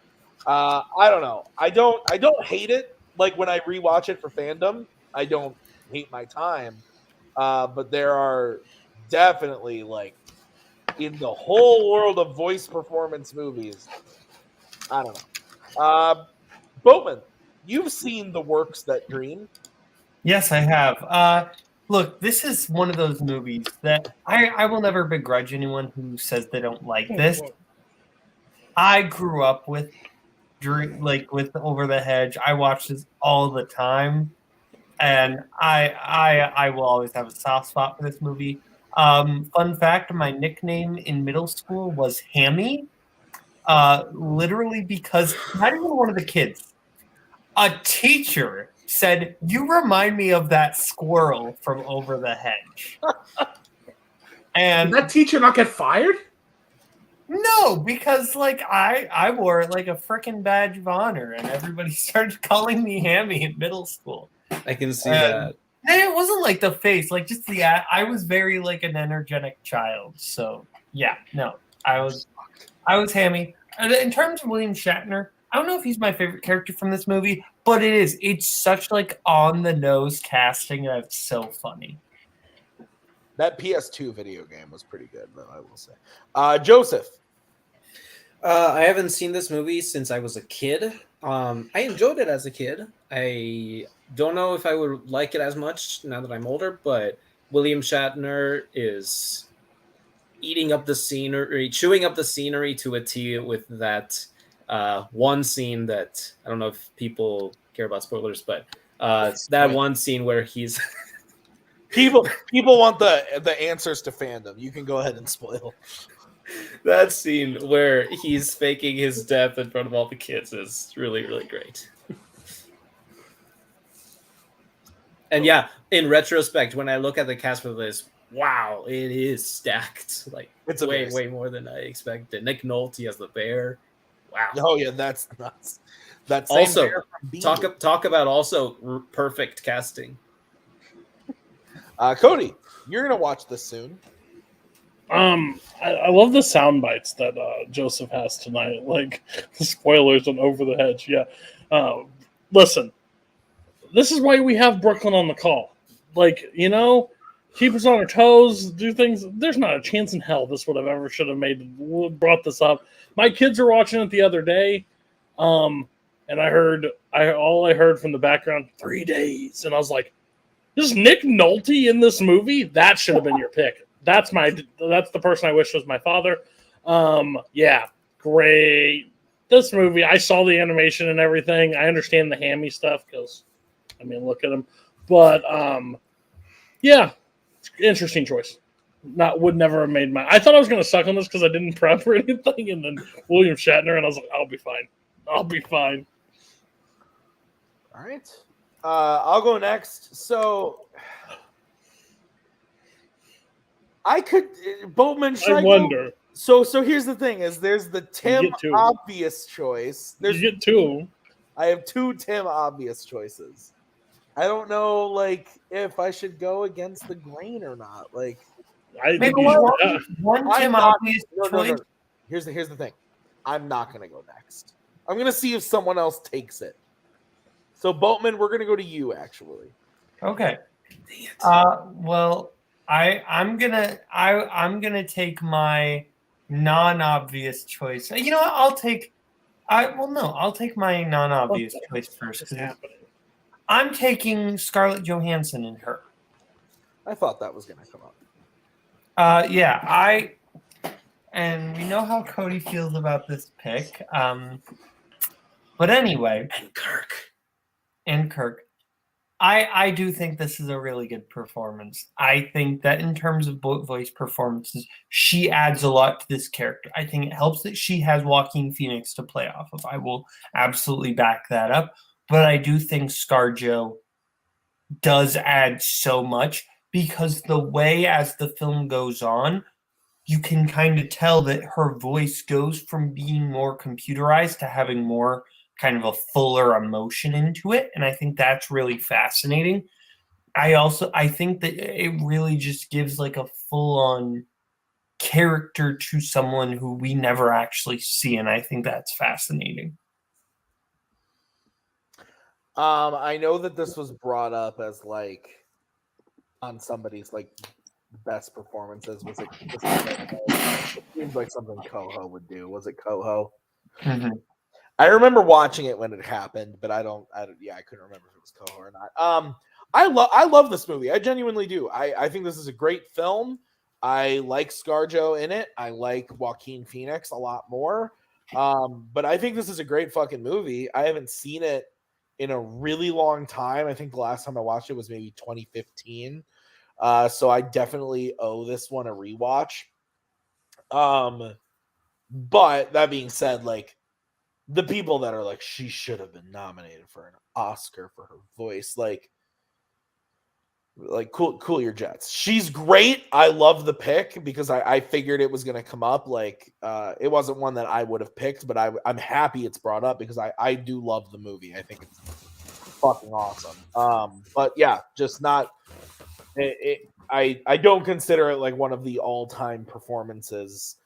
I don't know. I don't hate it. Like when I rewatch it for fandom, I don't hate my time. But there are definitely like in the whole world of voice performance movies. I don't know. Boatman, you've seen The Works That Dream. Yes, I have. Look, this is one of those movies that I will never begrudge anyone who says they don't like this. I grew up with Over the Hedge. I watch this all the time, and I will always have a soft spot for this movie. Fun fact: my nickname in middle school was Hammy, literally because not even one of the kids, a teacher said, "You remind me of that squirrel from Over the Hedge." And did that teacher not get fired? No, because like I wore it like a freaking badge of honor, and everybody started calling me Hammy in middle school. I can see that. And it wasn't like the face, like just the I was very like an energetic child. So yeah, no, I was Hammy. In terms of William Shatner, I don't know if he's my favorite character from this movie, but it's such like on the nose casting, and it's so funny. That PS2 video game was pretty good, though, I will say. Joseph. I haven't seen this movie since I was a kid. I enjoyed it as a kid. I don't know if I would like it as much now that I'm older, but William Shatner is eating up the scenery, chewing up the scenery to a T with that one scene that I don't know if people care about spoilers, but that one scene where he's people want the answers to fandom. You can go ahead and spoil. That scene where he's faking his death in front of all the kids is really, really great. And yeah, in retrospect, when I look at the cast for this, wow, it is stacked. Like it's way more than I expected. Nick Nolte as the bear. Wow. Oh yeah, that's nuts. That's also talk about also perfect casting. Cody, you're gonna watch this soon. I love the sound bites that Joseph has tonight, like the spoilers on Over the Hedge. Yeah, listen, this is why we have Brooklyn on the call. Like, keep us on our toes, do things. There's not a chance in hell this would have ever brought this up. My kids were watching it the other day, and I heard from the background 3 days, and I was like, "Is Nick Nolte in this movie? That should have been your pick." That's the person I wish was my father. Yeah, great. This movie, I saw the animation and everything. I understand the hammy stuff because, look at him. But yeah, interesting choice. Would never have made mine. I thought I was going to suck on this because I didn't prep or anything, and then William Shatner, and I was like, I'll be fine. All right, I'll go next. So. I could Boatman. I wonder. So here's the thing: there's the Tim obvious choice. You get two. I have two Tim obvious choices. I don't know, like, if I should go against the grain or not. Like, one Tim obvious choice. No. Here's the thing: I'm not gonna go next. I'm gonna see if someone else takes it. So Boatman, we're gonna go to you actually. Okay. Well. I'm gonna take my non-obvious choice. You know what? I'll take my non-obvious choice first. I'm taking Scarlett Johansson in Her. I thought that was gonna come up. Yeah, and we know how Cody feels about this pick. But anyway, and Kirk. I do think this is a really good performance. I think that in terms of voice performances, she adds a lot to this character. I think it helps that she has Joaquin Phoenix to play off of. I will absolutely back that up. But I do think ScarJo does add so much because the way as the film goes on, you can kind of tell that her voice goes from being more computerized to having more kind of a fuller emotion into it, and I think that's really fascinating. I think that it really just gives like a full-on character to someone who we never actually see, and I think that's fascinating. I know that this was brought up as like on somebody's like best performances. Was it seems like something Koho would do. Was it Koho? Mm-hmm. I remember watching it when it happened, but I couldn't remember if it was Koho or not. I love this movie. I genuinely do. I think this is a great film. I like ScarJo in it. I like Joaquin Phoenix a lot more. But I think this is a great fucking movie. I haven't seen it in a really long time. I think the last time I watched it was maybe 2015. So I definitely owe this one a rewatch. But that being said, like, the people that are like, she should have been nominated for an Oscar for her voice, like cool your jets. She's great. I love the pick because I figured it was going to come up. Like, it wasn't one that I would have picked, but I'm happy it's brought up because I do love the movie. I think it's fucking awesome. But yeah, just not. I don't consider it like one of the all-time performances,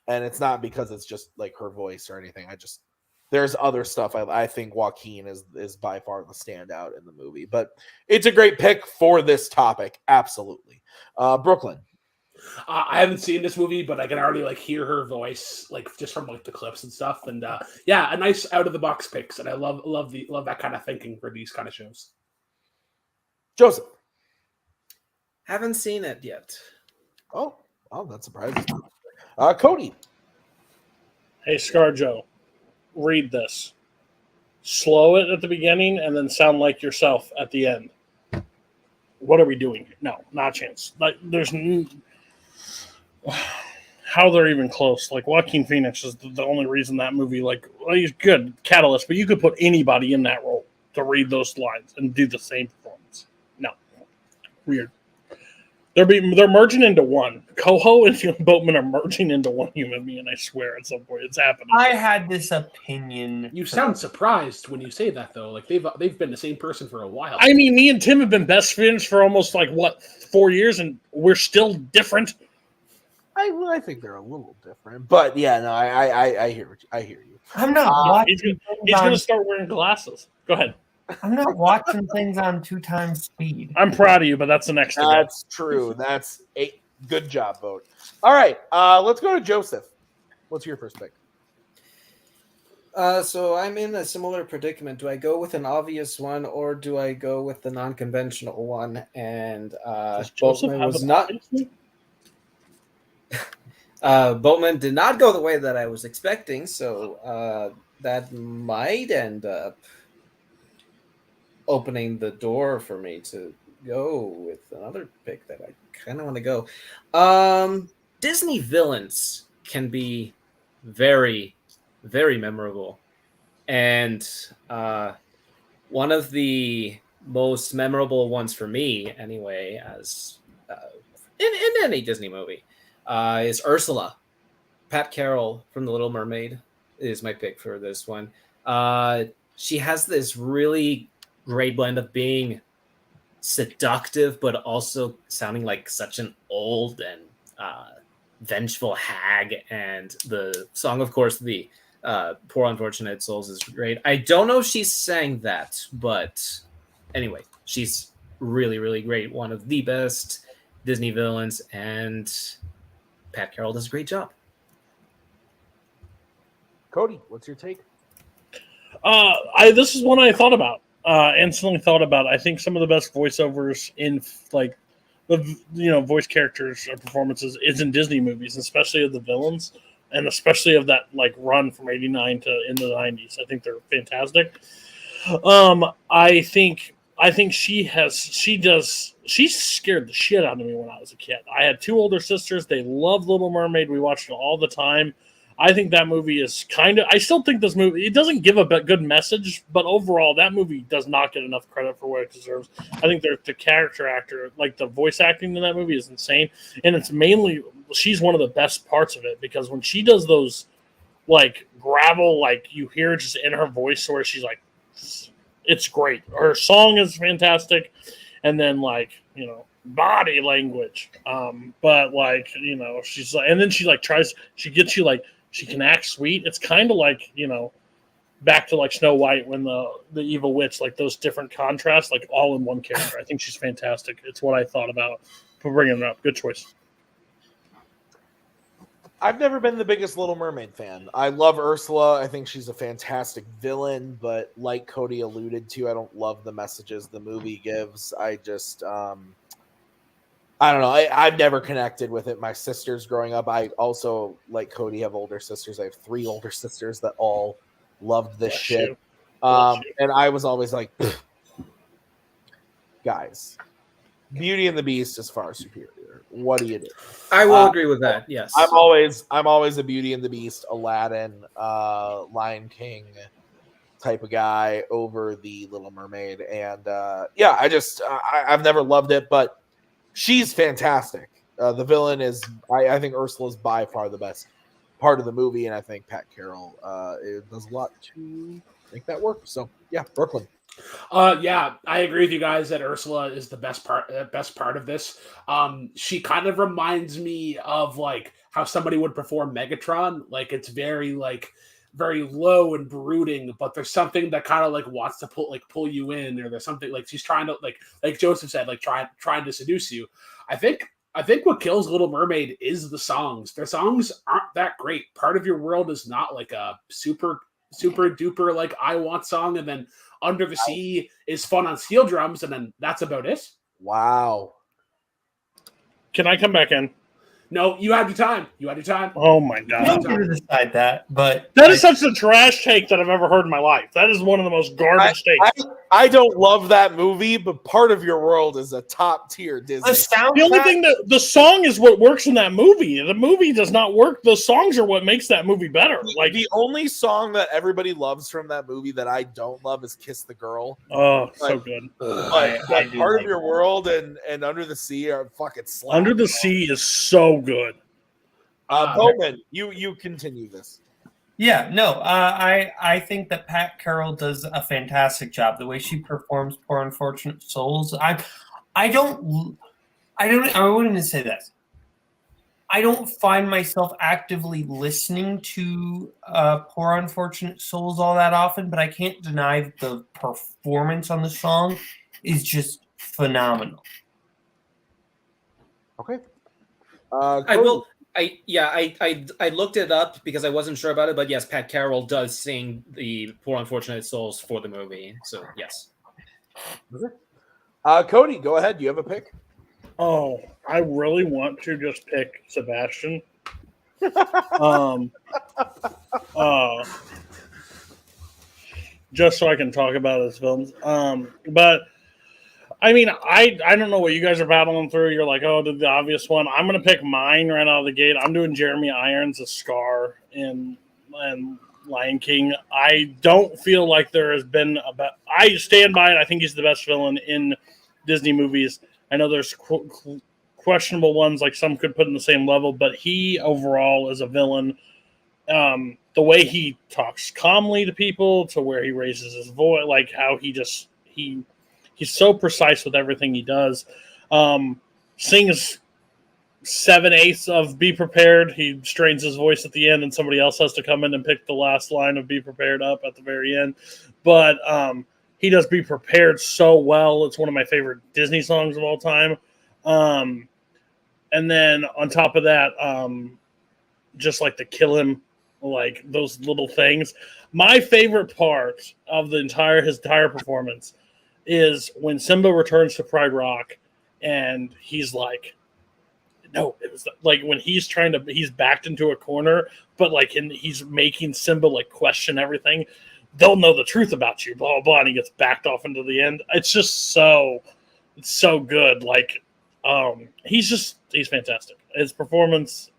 and it's not because it's just like her voice or anything. There's other stuff. I think Joaquin is by far the standout in the movie, but it's a great pick for this topic. Absolutely. Brooklyn. I haven't seen this movie, but I can already like hear her voice, like just from like the clips and stuff. And yeah, a nice out of the box picks. And I love that kind of thinking for these kind of shows. Joseph. Haven't seen it yet. Oh, that's surprising. Cody. Hey, ScarJo. Read this. Slow it at the beginning and then sound like yourself at the end. What are we doing here? No, not a chance. Like, there's how they're even close. Like, Joaquin Phoenix is the only reason that movie, like, well, he's good catalyst, but you could put anybody in that role to read those lines and do the same performance. No, weird. They're merging into one. Koho and Boatman are merging into one human being. I swear, at some point, it's happening. I had this opinion. You sound surprised when you say that, though. Like they've been the same person for a while. I mean, me and Tim have been best friends for almost 4 years, and we're still different. I think they're a little different, but yeah, no, I hear you. I'm not watching. He's going to start wearing glasses. Go ahead. I'm not watching things on 2 times speed. I'm proud of you, but that's the next. That's true. That's a good job, Boat. All right, let's go to Joseph. What's your first pick? So I'm in a similar predicament. Do I go with an obvious one or do I go with the non-conventional one? And Boatman was not. Boatman did not go the way that I was expecting, so that might end up opening the door for me to go with another pick that I kind of want to go. Disney villains can be very, very memorable. And one of the most memorable ones for me, anyway, as in any Disney movie, is Ursula. Pat Carroll from The Little Mermaid is my pick for this one. She has this really great blend of being seductive, but also sounding like such an old and vengeful hag. And the song, of course, the Poor Unfortunate Souls is great. I don't know if she sang that, but anyway, she's really, really great. One of the best Disney villains, and Pat Carroll does a great job. Cody, what's your take? This is one I thought about. Instantly thought about. I think some of the best voiceovers in voice characters or performances is in Disney movies, especially of the villains, and especially of that run from '89 to into the '90s. I think they're fantastic. I think I think she scared the shit out of me when I was a kid. I had two older sisters. They loved Little Mermaid. We watched it all the time. I think that movie is I still think this movie, it doesn't give a good message, but overall, that movie does not get enough credit for what it deserves. I think the character actor, like the voice acting in that movie is insane. And it's mainly, she's one of the best parts of it, because when she does those, like, gravel, like, you hear just in her voice where she's like, it's great. Her song is fantastic. And then, like, body language. But, like, she's like, and then she, like, she gets you, like, she can act sweet. It's kind of like, back to like Snow White when the evil witch, like those different contrasts, like all in one character. I think she's fantastic. It's what I thought about for bringing it up. Good choice. I've never been the biggest Little Mermaid fan. I love Ursula. I think she's a fantastic villain, but like Cody alluded to, I don't love the messages the movie gives. I just, I don't know. I've never connected with it. My sisters growing up, I also, like Cody, have older sisters. I have 3 older sisters that all loved this shit. And I was always like, guys, Beauty and the Beast is far superior. What do you do? I will agree with that. Yes. I'm always a Beauty and the Beast, Aladdin, Lion King type of guy over the Little Mermaid. And I've never loved it, but she's fantastic. The villain is, I think Ursula is by far the best part of the movie, and I think Pat Carroll does a lot to make that work. So yeah, Brooklyn. Yeah, I agree with you guys that Ursula is the best part of this. She kind of reminds me of like how somebody would perform Megatron. Like it's very low and brooding, but there's something that kind of like wants to pull you in, or there's something like she's trying to like Joseph said, like trying to seduce you. I think what kills Little Mermaid is the songs. Their songs aren't that great. Part of Your World is not like a super duper like I Want song, and then Under the Sea is fun on steel drums, and then that's about it. Wow. Can I come back in? No, you had your time. Oh my god! I don't get to decide that, but that is such a trash take that I've ever heard in my life. That is one of the most garbage takes. I don't love that movie, but Part of Your World is a top tier Disney. The only thing that the song is what works in that movie. The movie does not work. The songs are what makes that movie better. Like the only song that everybody loves from that movie that I don't love is "Kiss the Girl." Oh, so good. But Part of Your World and Under the Sea are fucking slap. Under the Sea is so good. Boatman, you continue this. Yeah, no, I think that Pat Carroll does a fantastic job. The way she performs "Poor Unfortunate Souls," I wouldn't even say this. I don't find myself actively listening to "Poor Unfortunate Souls" all that often, but I can't deny the performance on the song is just phenomenal. Okay. I looked it up because I wasn't sure about it, but yes, Pat Carroll does sing the Poor Unfortunate Souls for the movie. So yes. Cody, go ahead. Do you have a pick? Oh, I really want to just pick Sebastian. Just so I can talk about his films. But I mean, I don't know what you guys are battling through. You're like, oh, the obvious one. I'm going to pick mine right out of the gate. I'm doing Jeremy Irons as Scar in Lion King. I don't feel like there has been I stand by it. I think he's the best villain in Disney movies. I know there's questionable ones, like some could put in the same level, but he overall is a villain. The way he talks calmly to people, to where he raises his voice, like how he's so precise with everything he does. Sings 7/8 of Be Prepared. He strains his voice at the end, and somebody else has to come in and pick the last line of Be Prepared up at the very end. But he does Be Prepared so well. It's one of my favorite Disney songs of all time. And then on top of that, just like to kill him, like those little things. My favorite part of his entire performance is when Simba returns to Pride Rock, and he's like, no, it was like when he's backed into a corner, but like he's making Simba like question everything. they'll know the truth about you, blah, blah, blah, and he gets backed off into the end. It's just it's so good. Like, he's fantastic. His performance,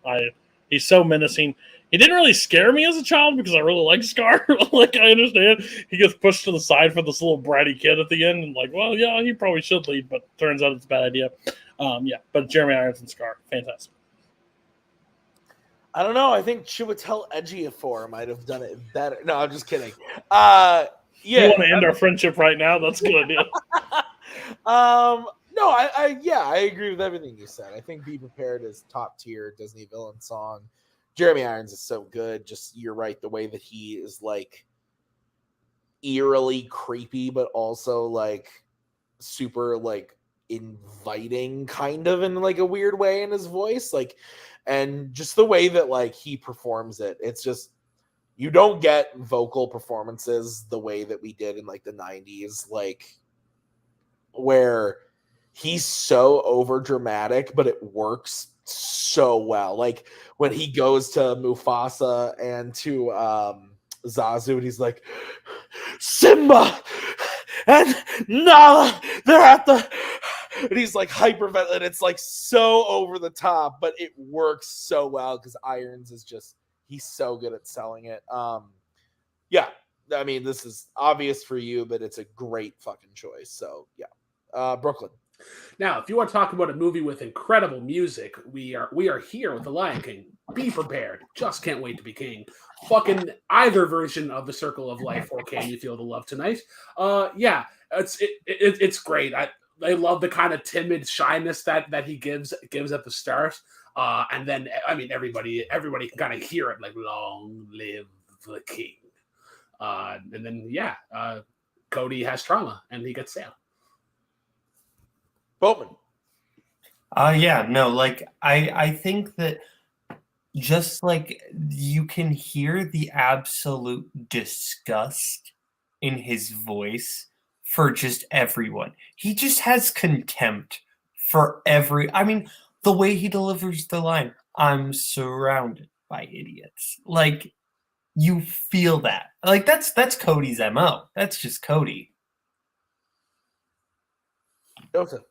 he's so menacing. He didn't really scare me as a child because I really like Scar. Like, I understand he gets pushed to the side for this little bratty kid at the end, and like, well, yeah, he probably should lead, but turns out it's a bad idea. But Jeremy Irons and Scar, fantastic. I don't know. I think Chiwetel Ejiofor might have done it better. No, I'm just kidding. You want to end our friendship right now? That's good. Yeah. No, I agree with everything you said. I think Be Prepared is top tier Disney villain song. Jeremy Irons is so good. Just, you're right, the way that he is like eerily creepy, but also like super like inviting, kind of in like a weird way in his voice, like, and just the way that like he performs it. It's just, you don't get vocal performances the way that we did in like the 90s, like where he's so over dramatic, but it works so well. Like when he goes to Mufasa and to Zazu, and he's like, Simba and Nala, they're at the, and he's like hyperventilating. It's like so over the top, but it works so well because Irons is just, he's so good at selling it. Yeah, I mean, this is obvious for you, but it's a great fucking choice. So yeah, Brooklyn. Now, if you want to talk about a movie with incredible music, we are here with The Lion King. Be prepared. Just can't wait to be king. Fucking either version of The Circle of Life or Can You Feel the Love Tonight? Yeah, it's great. I love the kind of timid shyness that he gives at the start. And then, I mean, everybody can kind of hear it, like, long live the king. And then, yeah, Cody has trauma and he gets sad. Boatman. Yeah, no, like I think that just like you can hear the absolute disgust in his voice for just everyone. He just has contempt for I mean, the way he delivers the line, I'm surrounded by idiots. Like, you feel that. Like, that's Cody's MO. That's just Cody. Joseph.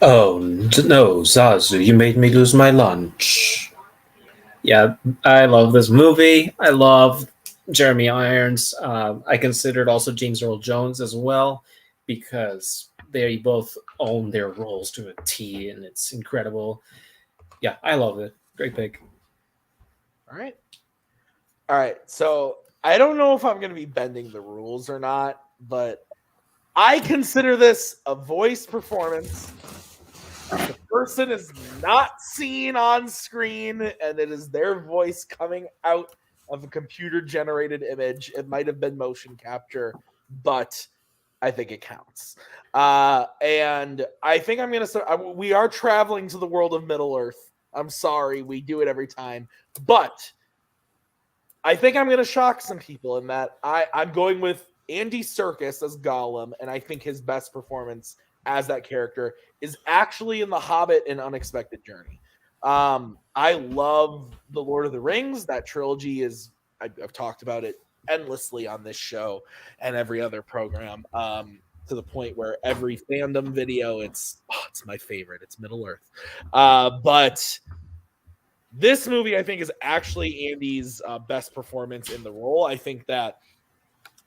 Oh, no, Zazu, you made me lose my lunch. Yeah, I love this movie. I love Jeremy Irons. I considered also James Earl Jones as well, because they both own their roles to a T, and it's incredible. Yeah, I love it. Great pick. All right. So I don't know if I'm going to be bending the rules or not, but I consider this a voice performance. The person is not seen on screen, and it is their voice coming out of a computer-generated image. It might have been motion capture, but I think it counts. And I think I'm going to start. We are traveling to the world of Middle-earth. I'm sorry, we do it every time. But I think I'm going to shock some people in that I'm going with Andy Serkis as Gollum, and I think his best performance as that character is actually in The Hobbit and Unexpected Journey. I love The Lord of the Rings. That trilogy is, I've talked about it endlessly on this show and every other program, to the point where every fandom video, it's my favorite. It's Middle-earth. But this movie, I think, is actually Andy's best performance in the role. I think that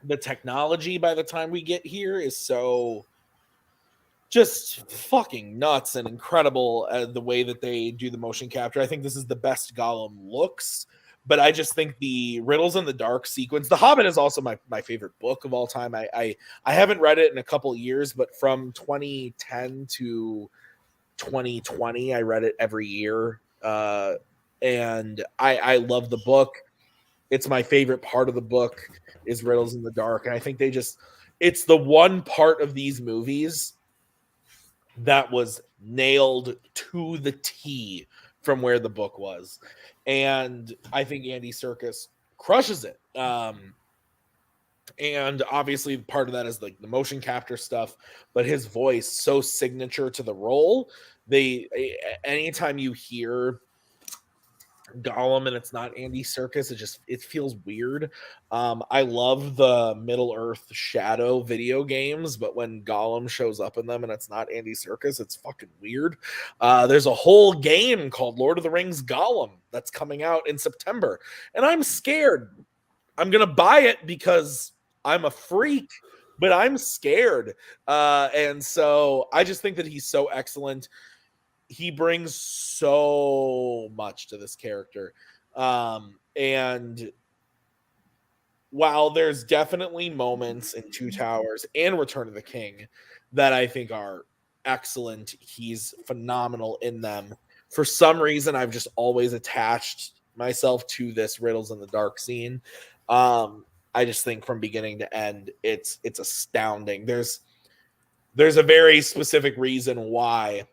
the technology by the time we get here is so just fucking nuts and incredible, the way that they do the motion capture. I think this is the best Gollum looks, but I just think the Riddles in the Dark sequence, The Hobbit is also my favorite book of all time. I haven't read it in a couple of years, but from 2010 to 2020, I read it every year. And I love the book. It's my favorite part of the book is Riddles in the Dark. And I think it's the one part of these movies that was nailed to the T from where the book was. And I think Andy Serkis crushes it. And obviously part of that is like the motion capture stuff, but his voice so signature to the role. Anytime you hear Gollum and it's not Andy Serkis. It feels weird. I love the Middle Earth Shadow video games, but when Gollum shows up in them and it's not Andy Serkis, it's fucking weird. There's a whole game called Lord of the Rings Gollum that's coming out in September, and I'm scared. I'm gonna buy it because I'm a freak, but I'm scared. And so I just think that he's so excellent. He brings so much to this character. And while there's definitely moments in Two Towers and Return of the King that I think are excellent, he's phenomenal in them. For some reason, I've just always attached myself to this Riddles in the Dark scene. I just think from beginning to end, it's astounding. There's a very specific reason why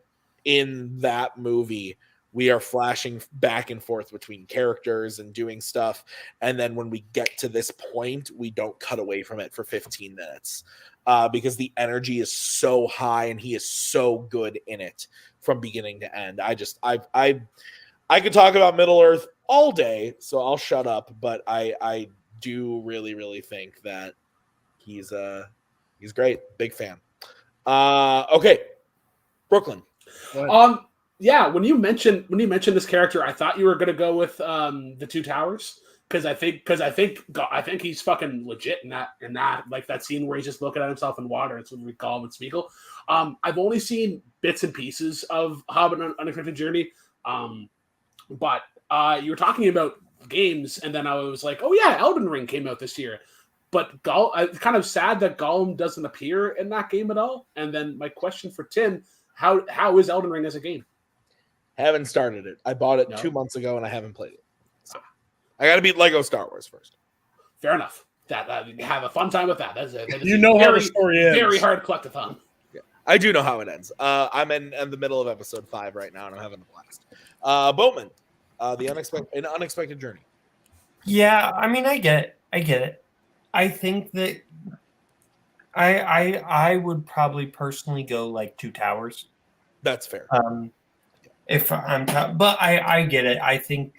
in that movie we are flashing back and forth between characters and doing stuff, and then when we get to this point we don't cut away from it for 15 minutes because the energy is so high and he is so good in it from beginning to end. I could talk about Middle Earth all day, so I'll shut up, but I do really think that he's great. Big fan. Okay, Brooklyn. Yeah, when you mentioned this character, I thought you were gonna go with the Two Towers because I think he's fucking legit in that like that scene where he's just looking at himself in water. It's when we call him and Smeagol. I've only seen bits and pieces of Hobbit: Unexpected Journey, but you were talking about games, and then I was like, oh yeah, Elden Ring came out this year. But it's kind of sad that Gollum doesn't appear in that game at all. And then my question for Tim. How is Elden Ring as a game? Haven't started it. I bought it 2 months ago and I haven't played it. So I got to beat Lego Star Wars first. Fair enough. That have a fun time with that. That is how the story ends. Very hard collectathon. Yeah, I do know how it ends. I'm in the middle of episode 5 right now and I'm having a blast. Boatman, an unexpected journey. Yeah, I mean, I get it. I think that I would probably personally go like Two Towers. That's fair. If I'm, but I get it. I think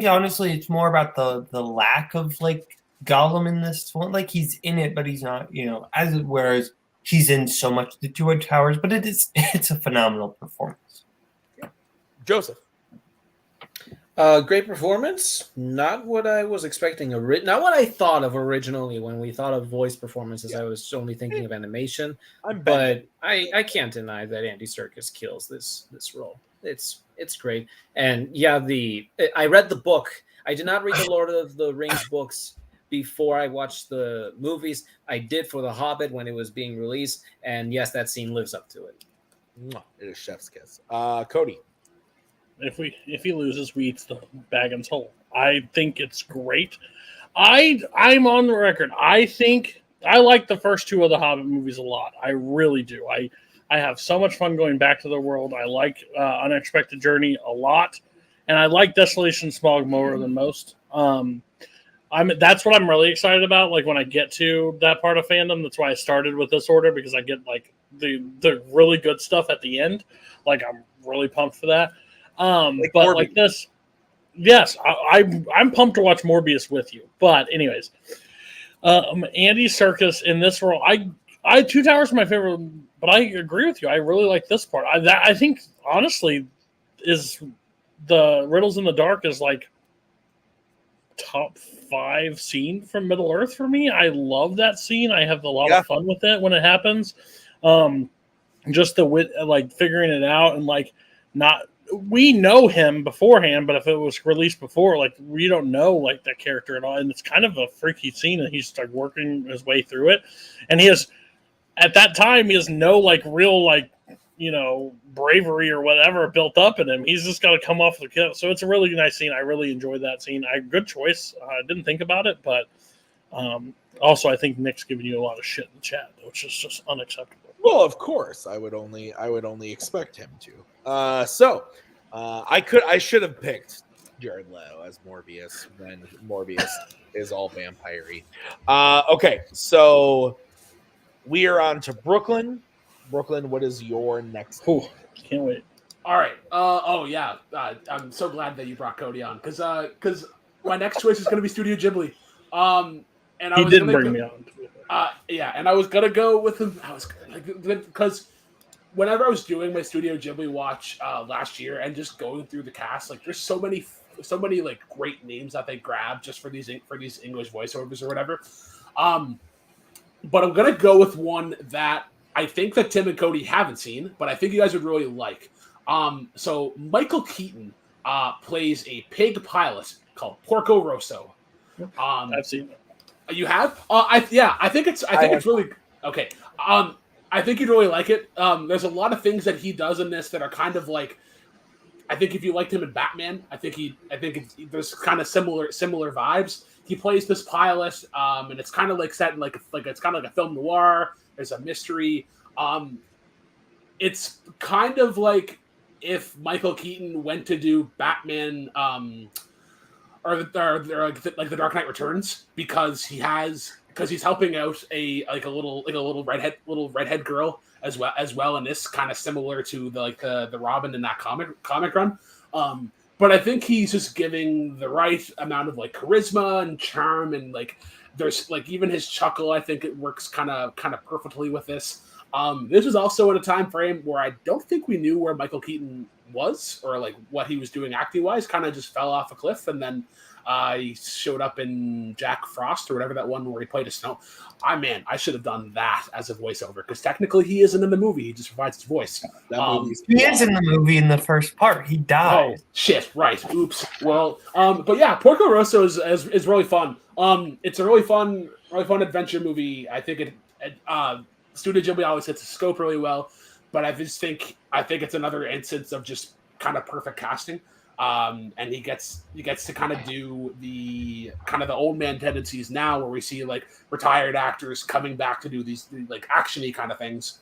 honestly, it's more about the lack of like Gollum in this one. Like he's in it, but he's not. Whereas he's in so much the Two Towers. But it's a phenomenal performance. Joseph. Great performance. Not what I was expecting. Not what I thought of originally when we thought of voice performances. Yeah. I was only thinking of animation. But I can't deny that Andy Serkis kills this role. It's great. And yeah, I read the book. I did not read the Lord of the Rings books before I watched the movies. I did for The Hobbit when it was being released. And yes, that scene lives up to it. It is chef's kiss. Cody. If he loses, we eat the Baggins whole. I think it's great. I'm on the record. I think I like the first two of the Hobbit movies a lot. I really do. I have so much fun going back to the world. I like Unexpected Journey a lot, and I like Desolation Smog more than most. That's what I'm really excited about. Like when I get to that part of fandom, that's why I started with this order because I get like the really good stuff at the end. Like I'm really pumped for that. But like this, yes, I'm pumped to watch Morbius with you. But anyways, Andy Serkis in this role, I Two Towers are my favorite, but I agree with you. I really like this part. I think honestly is the Riddles in the Dark is like top 5 scene from Middle Earth for me. I love that scene. I have a lot of fun with it when it happens. Just like figuring it out and like not. We know him beforehand, but if it was released before, like we don't know like that character at all, and it's kind of a freaky scene, and he's like working his way through it, and he has at that time he has no like real like bravery or whatever built up in him. He's just got to come off the kill. So it's a really nice scene. I really enjoyed that scene. Good choice. I didn't think about it, but also I think Nick's giving you a lot of shit in the chat, which is just unacceptable. Well, of course, I would only expect him to. I should have picked Jared Leto as Morbius when Morbius is all vampire-y. Okay, so we are on to Brooklyn. Brooklyn, what is your next? Ooh, can't wait. All right. I'm so glad that you brought Cody on because my next choice is going to be Studio Ghibli. And I He was didn't gonna bring go, me on. and I was gonna go with him. I was because whenever I was doing my Studio Ghibli watch last year and just going through the cast, like there's so many like great names that they grab just for these English voiceovers or whatever. But I'm gonna go with one that I think that Tim and Cody haven't seen, but I think you guys would really like. So Michael Keaton plays a pig pilot called Porco Rosso. I've seen it. You have? I think it's really okay. I think you'd really like it. There's a lot of things that he does in this that are kind of like. I think if you liked him in Batman, there's kind of similar vibes. He plays this pilot, and it's kind of like set in like it's kind of like a film noir. There's a mystery. It's kind of like if Michael Keaton went to do Batman, or like the Dark Knight Returns, because he's helping out a little redhead girl as well, and this kind of similar to the Robin in that comic run. But I think he's just giving the right amount of like charisma and charm, and like there's like even his chuckle. I think it works kind of perfectly with this. This is also in a time frame where I don't think we knew where Michael Keaton was or like what he was doing acting wise. Kind of just fell off a cliff, and then he showed up in Jack Frost or whatever that one where he played a snow. I should have done that as a voiceover because technically he isn't in the movie. He just provides his voice. He is in the movie in the first part. He dies. Oh shit! Right. Oops. Well, but yeah, Porco Rosso is really fun. It's a really fun adventure movie. I think Studio Ghibli always hits the scope really well, but I think it's another instance of just kind of perfect casting. And he gets to kind of do the old man tendencies now, where we see like retired actors coming back to do these like action-y kind of things.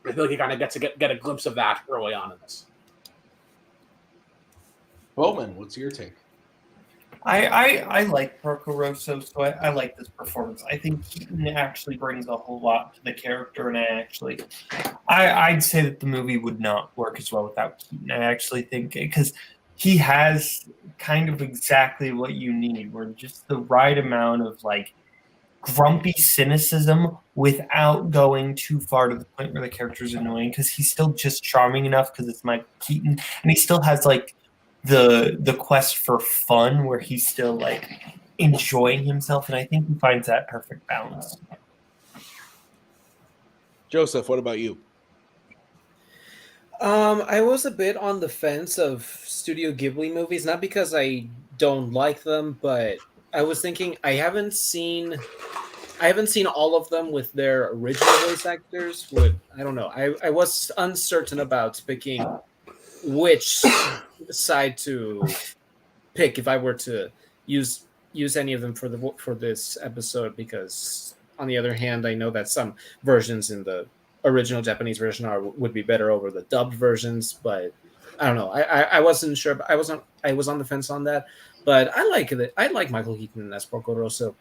I feel like he kind of gets to get a glimpse of that early on in this. Boatman, what's your take? I like Porco Rosso, so I like this performance. I think Keaton actually brings a whole lot to the character, and I'd say that the movie would not work as well without Keaton. I actually think because he has kind of exactly what you need, where just the right amount of like grumpy cynicism without going too far to the point where the character is annoying, because he's still just charming enough because it's Michael Keaton, and he still has like the quest for fun where he's still like enjoying himself, and I think he finds that perfect balance. Joseph, what about you? I was a bit on the fence of Studio Ghibli movies, not because I don't like them, but I was thinking I haven't seen all of them with their original voice actors. I don't know. I was uncertain about picking which side to pick if I were to use any of them for this episode, because on the other hand, I know that some versions in the original Japanese version would be better over the dubbed versions, but I don't know. I wasn't sure. But I was on the fence on that, but I like it. I like Michael Keaton as Porco Rosso.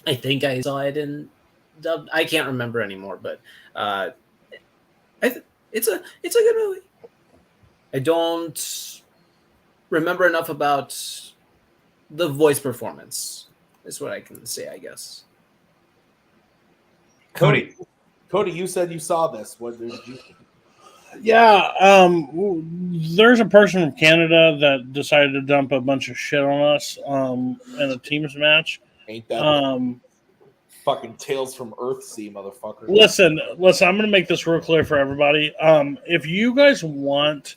I think I saw it in dubbed. I can't remember anymore, but it's a good movie. I don't remember enough about the voice performance. Is what I can say, I guess. Cody, you said you saw this. What did you think? Yeah, there's a person from Canada that decided to dump a bunch of shit on us in a teams match. Ain't that fucking Tales from Earthsea, motherfucker? Listen, I'm going to make this real clear for everybody. If you guys want,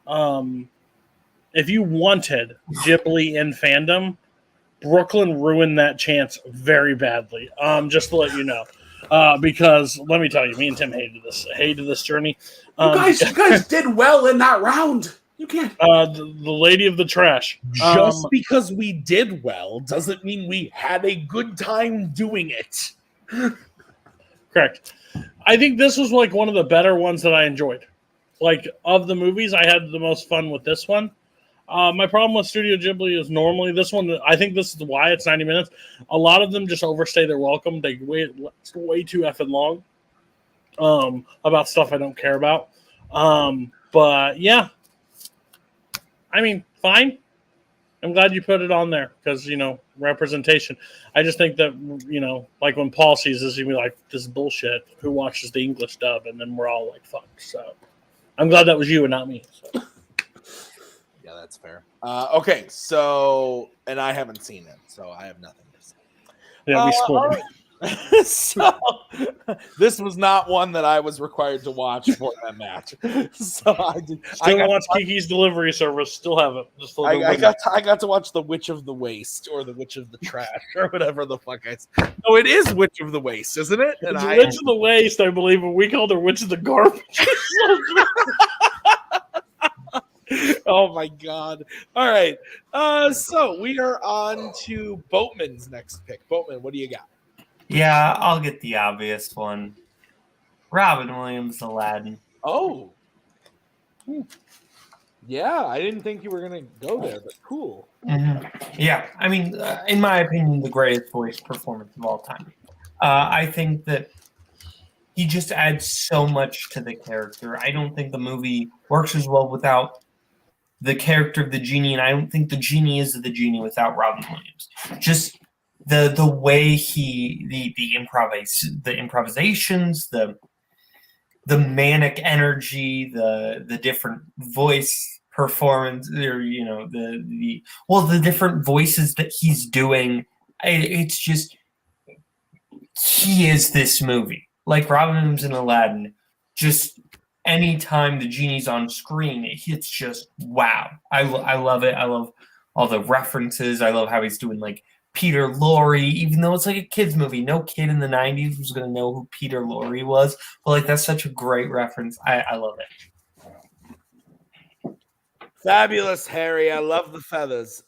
if you wanted Ghibli in fandom, Brooklyn ruined that chance very badly. Just to let you know. Because let me tell you, me and Tim hated this journey. You guys did well in that round. You can't. The lady of the trash. Just because we did well doesn't mean we had a good time doing it. Correct. I think this was like one of the better ones that I enjoyed. Like of the movies, I had the most fun with this one. My problem with Studio Ghibli is normally this one, I think this is why it's 90 minutes. A lot of them just overstay their welcome. They wait way too effing long about stuff I don't care about. But yeah, I mean, fine. I'm glad you put it on there because, representation. I just think that, like when Paul sees this, he'll be like, this is bullshit. Who watches the English dub? And then we're all like, fuck. So I'm glad that was you and not me. So. Yeah, that's fair. Okay, so, and I haven't seen it, so I have nothing to say. Yeah, we spoiled it. So this was not one that I was required to watch for that match. So I did. Still watch Kiki's Delivery Service. Still have it. Just I got to watch the Witch of the Waste or the Witch of the Trash or whatever the fuck I said. No, it is Witch of the Waste, isn't it? And Witch of the Waste, I believe, but we called her Witch of the Garbage. Oh my god. All right. So we are on to Boatman's next pick. Boatman, what do you got? Yeah, I'll get the obvious one. Robin Williams, Aladdin. Oh. Yeah, I didn't think you were going to go there, but cool. Mm-hmm. Yeah, I mean, in my opinion, the greatest voice performance of all time. I think that he just adds so much to the character. I don't think the movie works as well without the character of the genie, and I don't think the genie is the genie without Robin Williams. Just the way the improvisations, the manic energy, the different voice performance, or the different voices that he's doing. It's just he is this movie. Like Robin Williams in Aladdin, just anytime the genie's on screen, it's just wow. I love it. I love all the references. I love how he's doing like Peter Lorre, even though it's like a kid's movie. No kid in the 90s was going to know who Peter Lorre was. But like that's such a great reference. I love it. Fabulous, Harry. I love the feathers.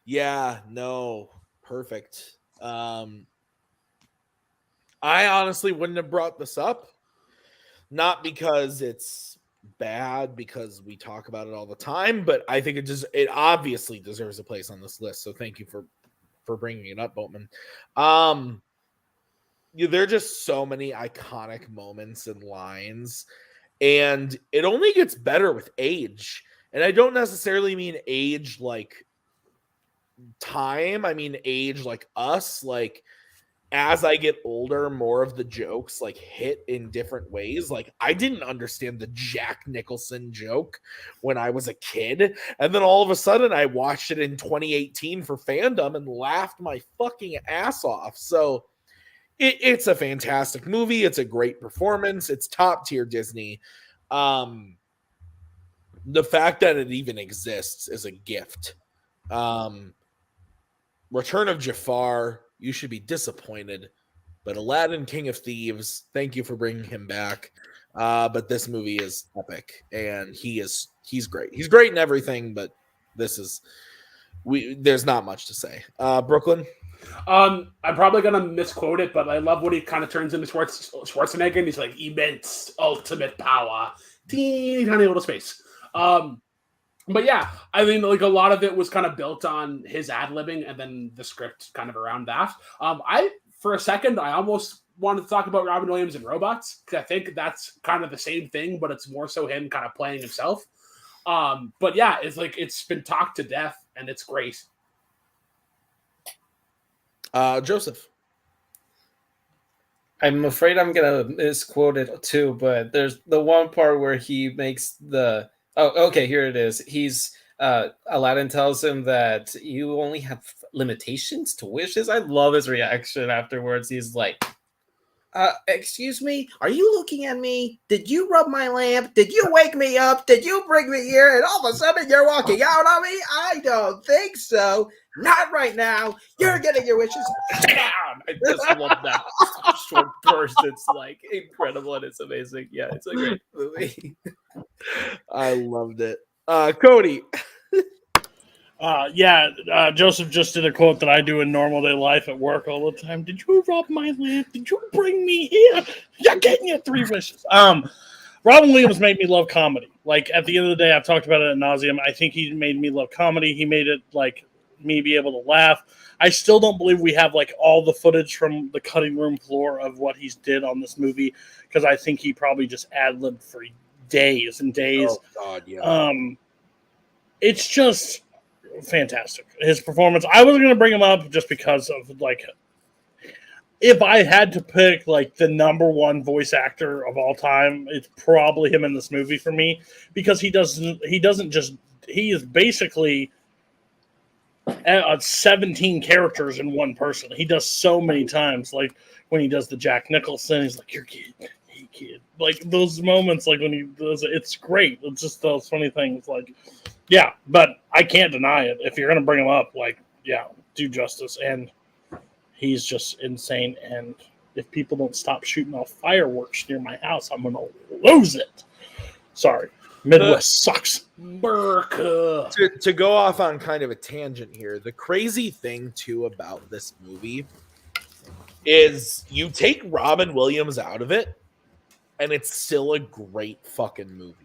Yeah, no, perfect. I honestly wouldn't have brought this up. Not because it's bad, because we talk about it all the time, but I think it obviously deserves a place on this list. So thank you for bringing it up, Boatman. There are just so many iconic moments and lines, and it only gets better with age. And I don't necessarily mean age like time. I mean age like us. Like as I get older, more of the jokes like hit in different ways. Like I didn't understand the Jack Nicholson joke when I was a kid. And then all of a sudden I watched it in 2018 for FANDOM and laughed my fucking ass off. So it's a fantastic movie. It's a great performance. It's top tier Disney. The fact that it even exists is a gift. Return of Jafar, you should be disappointed. But Aladdin, King of Thieves, thank you for bringing him back. But this movie is epic, and he's great. He's great in everything, but there's not much to say. Brooklyn? I'm probably gonna misquote it, but I love when he kind of turns into Schwarzenegger, and he's like immense, ultimate power, teeny tiny little space. But yeah, I mean, like a lot of it was kind of built on his ad-libbing and then the script kind of around that. For a second, I almost wanted to talk about Robin Williams and Robots, because I think that's kind of the same thing, but it's more so him kind of playing himself. But yeah, it's like it's been talked to death, and it's great. Joseph? I'm afraid I'm going to misquote it too, but there's the one part where he makes the... Oh, okay, here it is. Aladdin tells him that you only have limitations to wishes. I love his reaction afterwards. He's like, excuse me? Are you looking at me? Did you rub my lamp? Did you wake me up? Did you bring me here? And all of a sudden you're walking out on me? I don't think so. Not right now. You're getting your wishes down. I just love that short burst. It's like incredible and it's amazing. Yeah, it's a great movie. I loved it. Cody? Joseph just did a quote that I do in normal day life at work all the time. Did you rub my lamp? Did you bring me here? You're getting your 3 wishes. Robin Williams made me love comedy. Like, at the end of the day, I've talked about it ad nauseum. I think he made me love comedy. He made it, like, me be able to laugh. I still don't believe we have, like, all the footage from the cutting room floor of what he's did on this movie, because I think he probably just ad-libbed for days and days. Oh, God, yeah. it's just fantastic. His performance. I wasn't going to bring him up just because of like, if I had to pick like the number one voice actor of all time, it's probably him in this movie for me, because he is basically 17 characters in one person. He does so many times. Like when he does the Jack Nicholson, he's like, "You're kid, hey kid." Like those moments, like when he does it, it's great. It's just those funny things. Like, yeah, but I can't deny it. If you're gonna bring him up, like, yeah, do justice. And he's just insane. And if people don't stop shooting off fireworks near my house, I'm gonna lose it. Sorry, Midwest sucks. To go off on kind of a tangent here, the crazy thing too about this movie is you take Robin Williams out of it, and it's still a great fucking movie.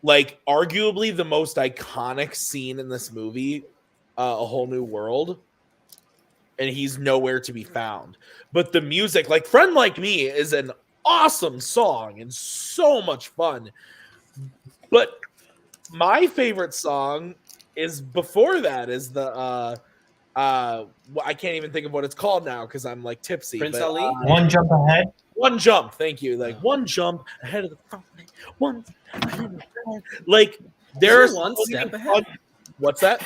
Like, arguably the most iconic scene in this movie, A Whole New World, and he's nowhere to be found. But the music, like Friend Like Me, is an awesome song and so much fun. But my favorite song is before that, is the I can't even think of what it's called now because I'm like tipsy. Prince but, Ali? One Jump Ahead. One Jump, thank you. Like one jump ahead of the front. One ahead of the front. Like there's one step ahead. What's that?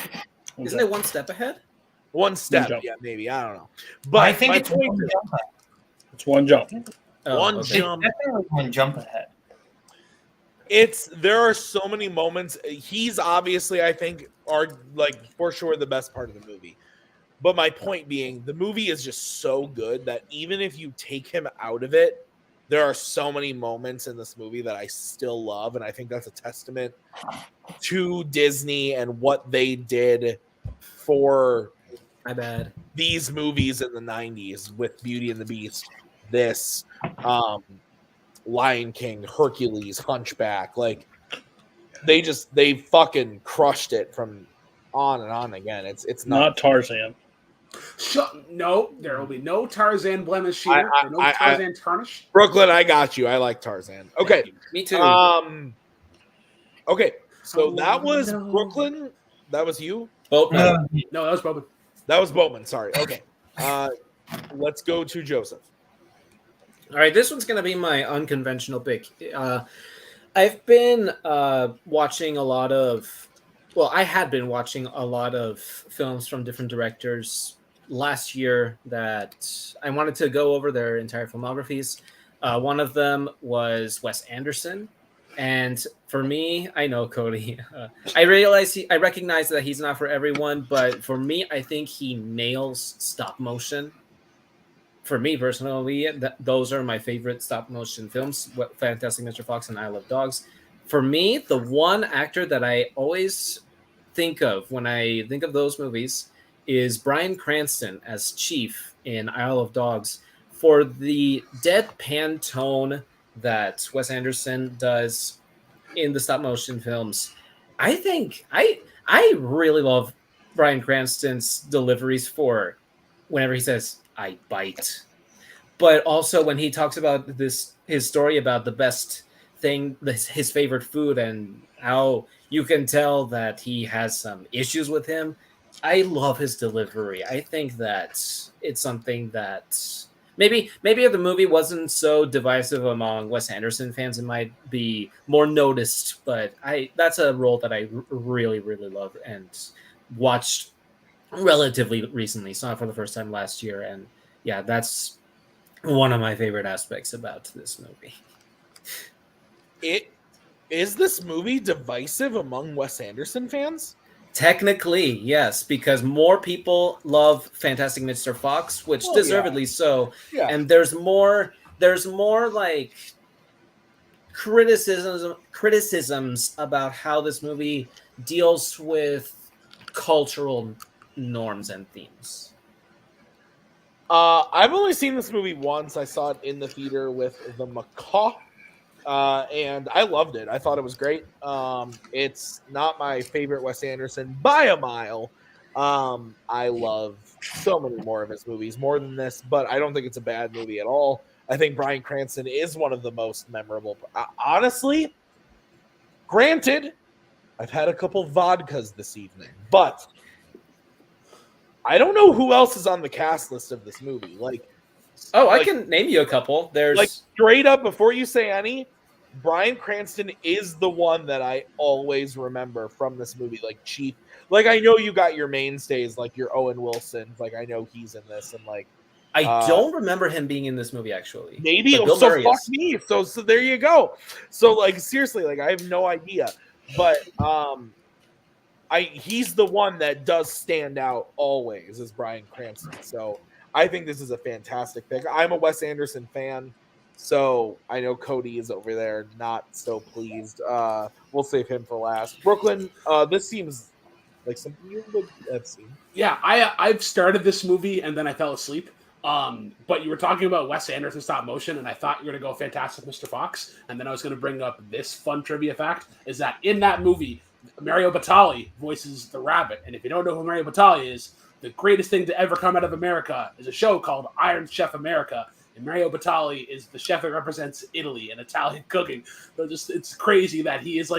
Isn't it one step ahead? One step, jump. yeah, maybe. I don't know. But I think my it's point One is- Jump Ahead. It's one jump. one jump. It's definitely One Jump Ahead. There are so many moments. He's obviously, I think, are like for sure the best part of the movie. But my point being, the movie is just so good that even if you take him out of it, there are so many moments in this movie that I still love, and I think that's a testament to Disney and what they did for My bad. these movies in the 90s with Beauty and the Beast, this Lion King, Hercules, Hunchback. Like they fucking crushed it from on and on again. It's Not Tarzan. No, there will be no Tarzan blemish here. No Tarzan tarnish. Brooklyn, I got you. I like Tarzan. Okay. Me too. Okay. So that was Brooklyn. That was you? Boatman. No, that was Boatman. That was Boatman. Sorry. Okay. Let's go to Joseph. All right, this one's going to be my unconventional pick. I've been watching a lot of, well, I had been watching a lot of films from different directors last year that I wanted to go over their entire filmographies. One of them was Wes Anderson. And for me, I know Cody, I recognize that he's not for everyone, but for me, I think he nails stop motion. For me personally, those are my favorite stop motion films, Fantastic Mr. Fox and I Love Dogs. For me, the one actor that I always think of when I think of those movies is Bryan Cranston as Chief in Isle of Dogs, for the deadpan tone that Wes Anderson does in the stop motion films. I think I really love Bryan Cranston's deliveries for whenever he says, "I bite," but also when he talks about his story about the best thing, his favorite food, and how you can tell that he has some issues with him. I love his delivery. I think that it's something that maybe if the movie wasn't so divisive among Wes Anderson fans, it might be more noticed. But that's a role that I really, really love and watched relatively recently. Saw it for the first time last year, and yeah, that's one of my favorite aspects about this movie. Is this movie divisive among Wes Anderson fans? Technically, yes, because more people love Fantastic Mr. Fox, which deservedly so. Yeah. And there's more like criticisms about how this movie deals with cultural norms and themes. I've only seen this movie once. I saw it in the theater with the Macaw. And I loved it. I thought it was great. It's not my favorite Wes Anderson by a mile. I love so many more of his movies, more than this, but I don't think it's a bad movie at all. I think Bryan Cranston is one of the most memorable. Honestly, granted, I've had a couple vodkas this evening, but I don't know who else is on the cast list of this movie. I can name you a couple. There's straight up before you say any, Bryan Cranston is the one that I always remember from this movie. Like Chief, like I know you got your mainstays, like your Owen Wilson. Like I know he's in this, and like I don't remember him being in this movie actually. maybe But Bill so. Murray Fuck is. me. So there you go. So like seriously, like I have no idea, but he's the one that does stand out always as Bryan Cranston. So I think this is a fantastic pick. I'm a Wes Anderson fan, so I know Cody is over there not so pleased. We'll save him for last. Brooklyn, this seems like something you would have seen. Yeah, I've started this movie and then I fell asleep. But you were talking about Wes Anderson stop motion, and I thought you were going to go Fantastic Mr. Fox, and then I was going to bring up this fun trivia fact, is that in that movie, Mario Batali voices the rabbit, and if you don't know who Mario Batali is, the greatest thing to ever come out of America is a show called Iron Chef America, and Mario Batali is the chef that represents Italy and Italian cooking. So it's crazy that he is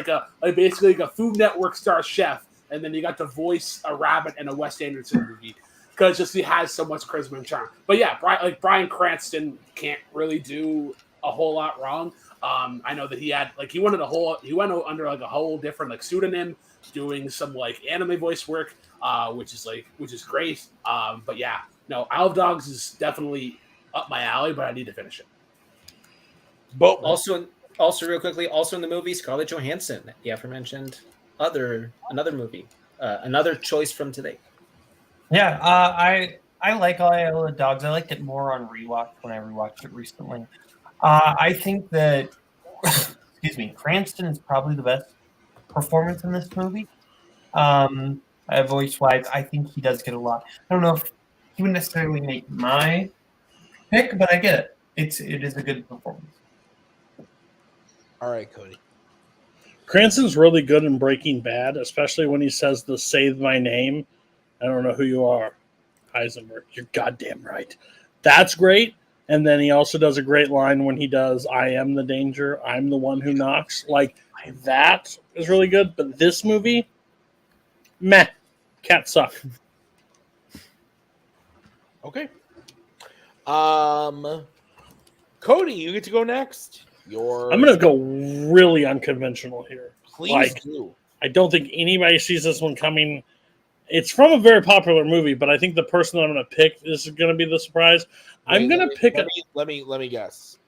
basically like a Food Network star chef, and then you got to voice a rabbit in a Wes Anderson movie. Because just he has so much charisma and charm. But yeah, Bryan Cranston can't really do a whole lot wrong. I know that he went under like a whole different like pseudonym, doing some like anime voice work, which is great. But yeah, no, Isle of Dogs is definitely up my alley, but I need to finish it. But Also, real quickly, also in the movie, Scarlett Johansson, the aforementioned another movie, another choice from today. Yeah, I like Isle of Dogs. I liked it more on rewatch when I rewatched it recently. I think that, Cranston is probably the best performance in this movie. Voice-wise, I think he does get a lot. I don't know if he would necessarily make my pick, but I get it. It is a good performance. all right, Cody. Cranston's really good in Breaking Bad, especially when he says the "Say my name." I don't know who you are, Heisenberg. You're goddamn right. That's great. And then he also does a great line when he does, I am the danger. I'm the one who knocks. Like, that is really good. But this movie, meh. Cats suck. Okay. Cody, you get to go next. I'm going to go really unconventional here. Please do. I don't think anybody sees this one coming. It's from a very popular movie, but I think the person that I'm going to pick is going to be the surprise. I'm going to pick. Let me guess.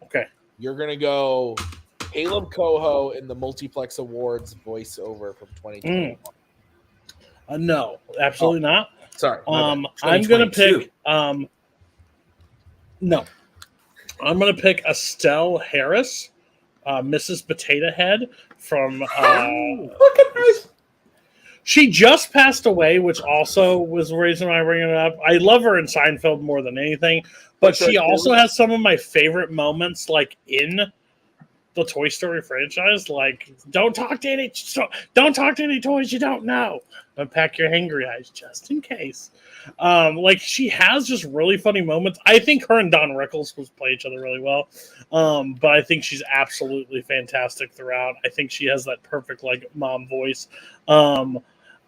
Okay. You're going to go Kaleb Koho in the Multiplex Awards voiceover from 2021. No, absolutely not. Sorry. I'm going to pick. No, I'm going to pick Estelle Harris, Mrs. Potato Head from. Look at this. She just passed away, which also was the reason why I bring it up. I love her in Seinfeld more than anything, but she also has some of my favorite moments, like in the Toy Story franchise. Like, don't talk to any toys you don't know. Unpack your hangry eyes just in case. Like, she has just really funny moments. I think her and Don Rickles play each other really well, but I think she's absolutely fantastic throughout. I think she has that perfect like mom voice.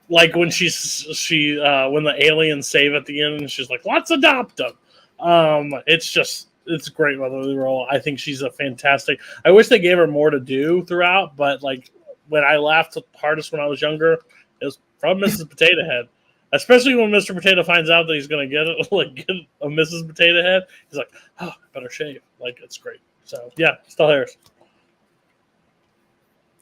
Like when when the aliens save at the end, and she's like, "Let's adopt them." It's a great motherly role. I think she's a fantastic. I wish they gave her more to do throughout, but like when I laughed the hardest when I was younger, it was from Mrs. Potato Head. Especially when Mr. Potato finds out that he's gonna get a Mrs. Potato Head, he's like, "Oh, I better shave." Like, it's great. So yeah, Estelle Harris.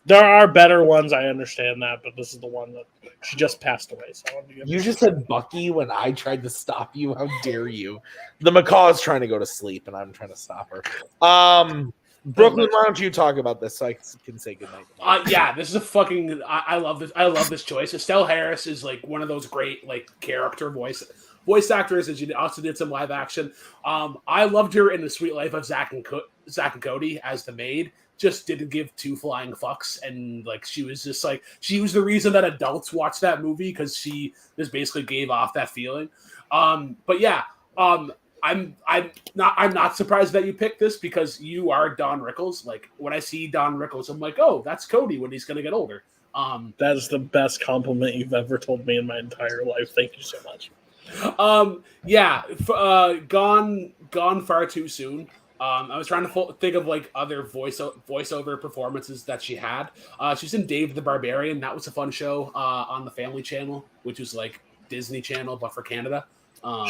There are better ones, I understand that, but this is the one that she just passed away. So I wanted to give You just said Bucky when I tried to stop you. How dare you? The macaw is trying to go to sleep, and I'm trying to stop her. Brooklyn, why don't you talk about this so I can say goodnight? Yeah, this is a fucking. I love this. I love this choice. Estelle Harris is like one of those great like character voice actors, and she also did some live action. I loved her in The Sweet Life of Zach and Cody as the maid. Just didn't give two flying fucks, and like she was the reason that adults watch that movie, because she just basically gave off that feeling. But yeah, I'm not surprised that you picked this, because you are Don Rickles. Like when I see Don Rickles, I'm like, oh, that's Cody when he's gonna get older. That is the best compliment you've ever told me in my entire life. Thank you so much. Gone far too soon. I was trying to think of like other voiceover performances that she had. She's in Dave the Barbarian. That was a fun show on the Family Channel, which was like Disney Channel but for Canada.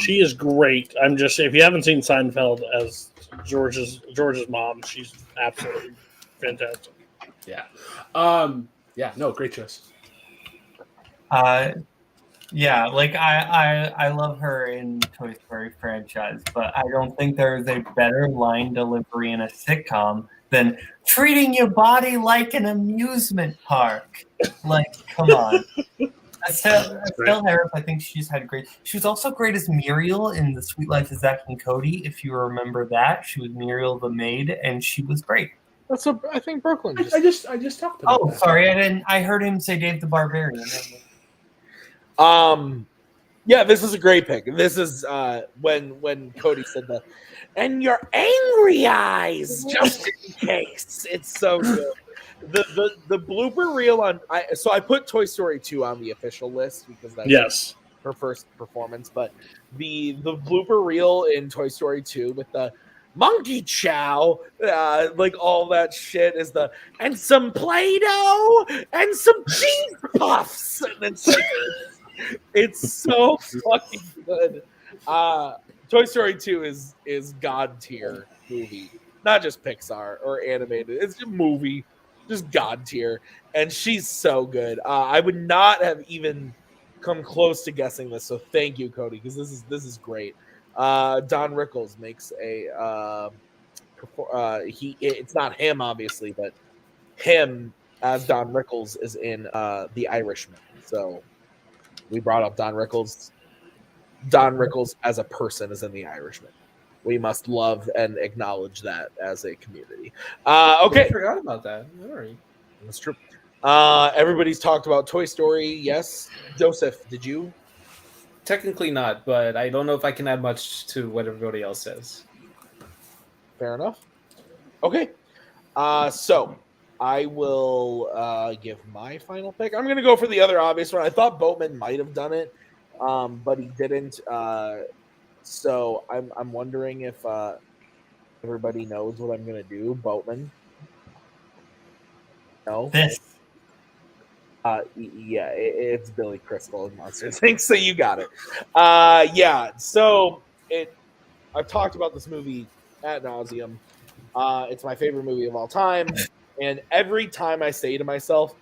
She is great. I'm just if you haven't seen Seinfeld as George's mom, she's absolutely fantastic. Yeah. No, great choice. Yeah, like I love her in Toy Story franchise, but I don't think there is a better line delivery in a sitcom than treating your body like an amusement park. Like, come on. Estelle Harris, I think she's had great. She was also great as Muriel in The Sweet Life of Zack and Cody. If you remember that, she was Muriel the maid, and she was great. That's what I think Brooklyn. I just talked about. Oh, that. sorry, I didn't. I heard him say Dave the Barbarian. Yeah, this is a great pick. This is when Cody said that, and your angry eyes, just in case. It's so good. The blooper reel on. So I put Toy Story 2 on the official list because that's her first performance. But the blooper reel in Toy Story 2 with the monkey chow, like all that shit is and some Play-Doh and some cheese puffs. And it's like, it's so fucking good. Toy Story 2 is god tier movie, not just Pixar or animated. It's just movie, just god tier, and she's so good. I would not have even come close to guessing this. So thank you, Cody, because this is great. Don Rickles makes it's not him obviously, but him as Don Rickles is in The Irishman. So we brought up Don Rickles. Don Rickles as a person is in The Irishman. We must love and acknowledge that as a community. Okay, I forgot about that. All right, that's true. Everybody's talked about Toy Story. Yes, Joseph, did you? Technically not, but I don't know if I can add much to what everybody else says. Fair enough. Okay. So I will give my final pick. I'm going to go for the other obvious one. I thought Boatman might have done it, but he didn't. So I'm wondering if everybody knows what I'm going to do. Boatman? No? This. Yeah, it's Billy Crystal and Monsters Inc. So you got it. Yeah, so I've talked about this movie ad nauseum. It's my favorite movie of all time. And every time I say to myself,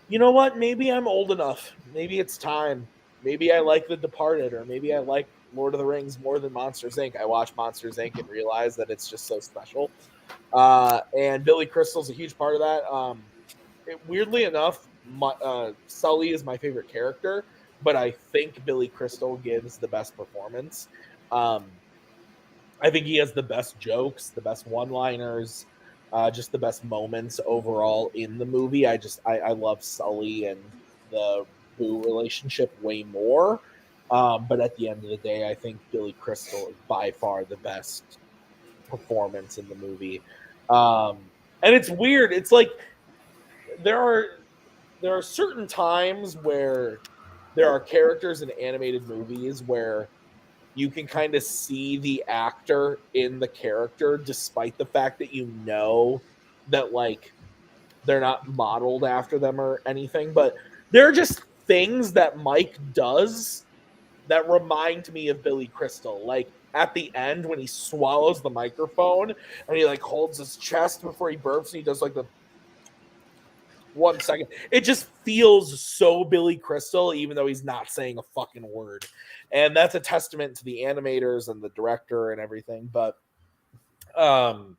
you know what? Maybe I'm old enough. Maybe it's time. Maybe I like The Departed, or maybe I like Lord of the Rings more than Monsters Inc. I watch Monsters Inc. and realize that it's just so special. And Billy Crystal's a huge part of that. Weirdly enough, Sully is my favorite character, but I think Billy Crystal gives the best performance. I think he has the best jokes, the best one-liners, just the best moments overall in the movie. I love Sully and the Boo relationship way more. But at the end of the day, I think Billy Crystal is by far the best performance in the movie. And it's weird. It's like there are certain times where there are characters in animated movies where you can kind of see the actor in the character, despite the fact that you know that like they're not modeled after them or anything. But there are just things that Mike does that remind me of Billy Crystal. Like at the end when he swallows the microphone and he like holds his chest before he burps and he does like the 1 second. It just feels so Billy Crystal, even though he's not saying a fucking word. And that's a testament to the animators and the director and everything. But there's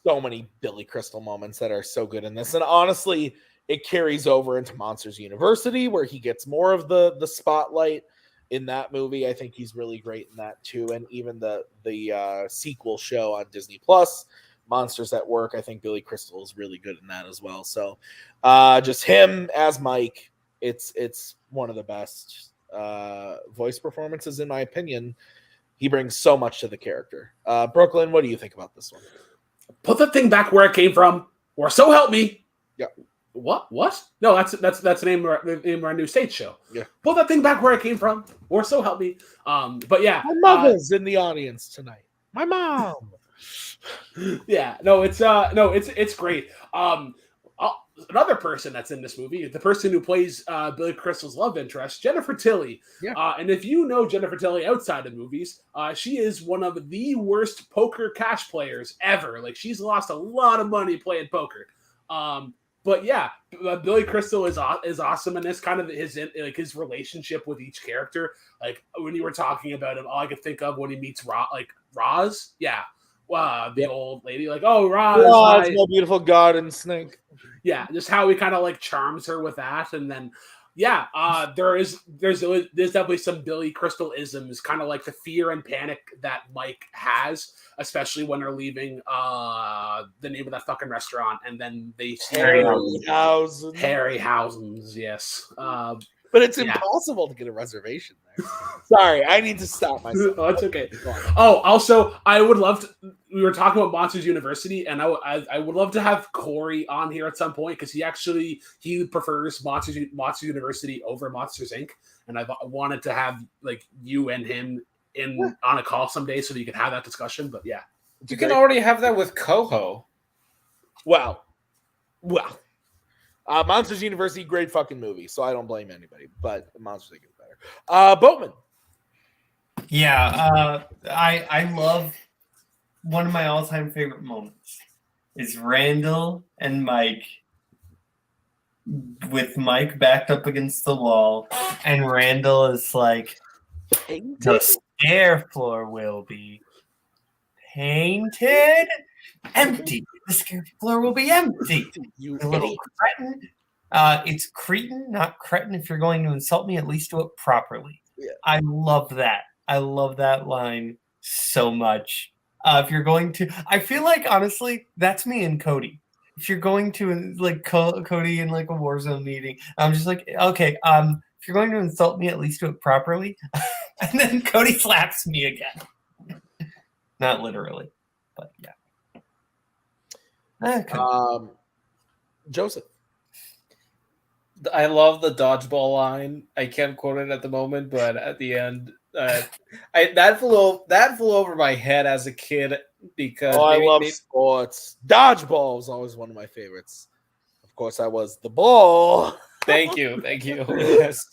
so many Billy Crystal moments that are so good in this. And honestly, it carries over into Monsters University, where he gets more of the spotlight in that movie. I think he's really great in that too. And even the sequel show on Disney Plus, Monsters at Work, I think Billy Crystal is really good in that as well. So just him as Mike, it's one of the best voice performances in my opinion. He brings so much to the character. Brooklyn, what do you think about this one? Put the thing back where it came from, or so help me. Yeah. What? No, that's the name of our new stage show. Yeah. Pull that thing back where it came from, or so help me. But yeah, My mother's in the audience tonight. My mom. Yeah, no, it's great. Another person that's in this movie, the person who plays Billy Crystal's love interest, Jennifer Tilly. Yeah. And if you know Jennifer Tilly outside of movies, she is one of the worst poker cash players ever. Like, she's lost a lot of money playing poker. But yeah, Billy Crystal is awesome in this. Kind of his relationship with each character. Like, when you were talking about him, all I could think of when he meets Roz. Yeah. Wow, the old lady, like, oh, Roz, my beautiful garden snake. Yeah, just how he kind of like charms her with that, and then there's definitely some Billy Crystal isms, kind of like the fear and panic that Mike has, especially when they're leaving the name of that fucking restaurant, and then they see Harryhausen's, yes. But it's impossible to get a reservation there. Sorry, I need to stop myself. Oh, it's okay. Oh, also, I would love to. We were talking about Monsters University, and I would love to have Corey on here at some point, because he prefers Monsters University over Monsters Inc. And I've wanted to have like you and him on a call someday so that you can have that discussion. But yeah, you can already have that with Koho. Well. Monsters University, great fucking movie, so I don't blame anybody. But Monsters Inc. is better. Boatman. Yeah, I love one of my all-time favorite moments is Randall and Mike, with Mike backed up against the wall, and Randall is like, the stair floor will be painted empty. The stair floor will be empty. You little cretin. It's cretin, not cretin. If you're going to insult me, at least do it properly. Yeah. I love that. I love that line so much. If you're going to, I feel like, honestly, that's me and Cody. If you're going to, like, Cody in, like, a Warzone meeting, I'm just like, okay, if you're going to insult me, at least do it properly. And then Cody slaps me again. Not literally, but yeah. Okay. Joseph. I love the dodgeball line. I can't quote it at the moment, but at the end, that flew over my head as a kid, because I love sports. Dodgeball was always one of my favorites. Of course, I was the ball. Thank you. Yes.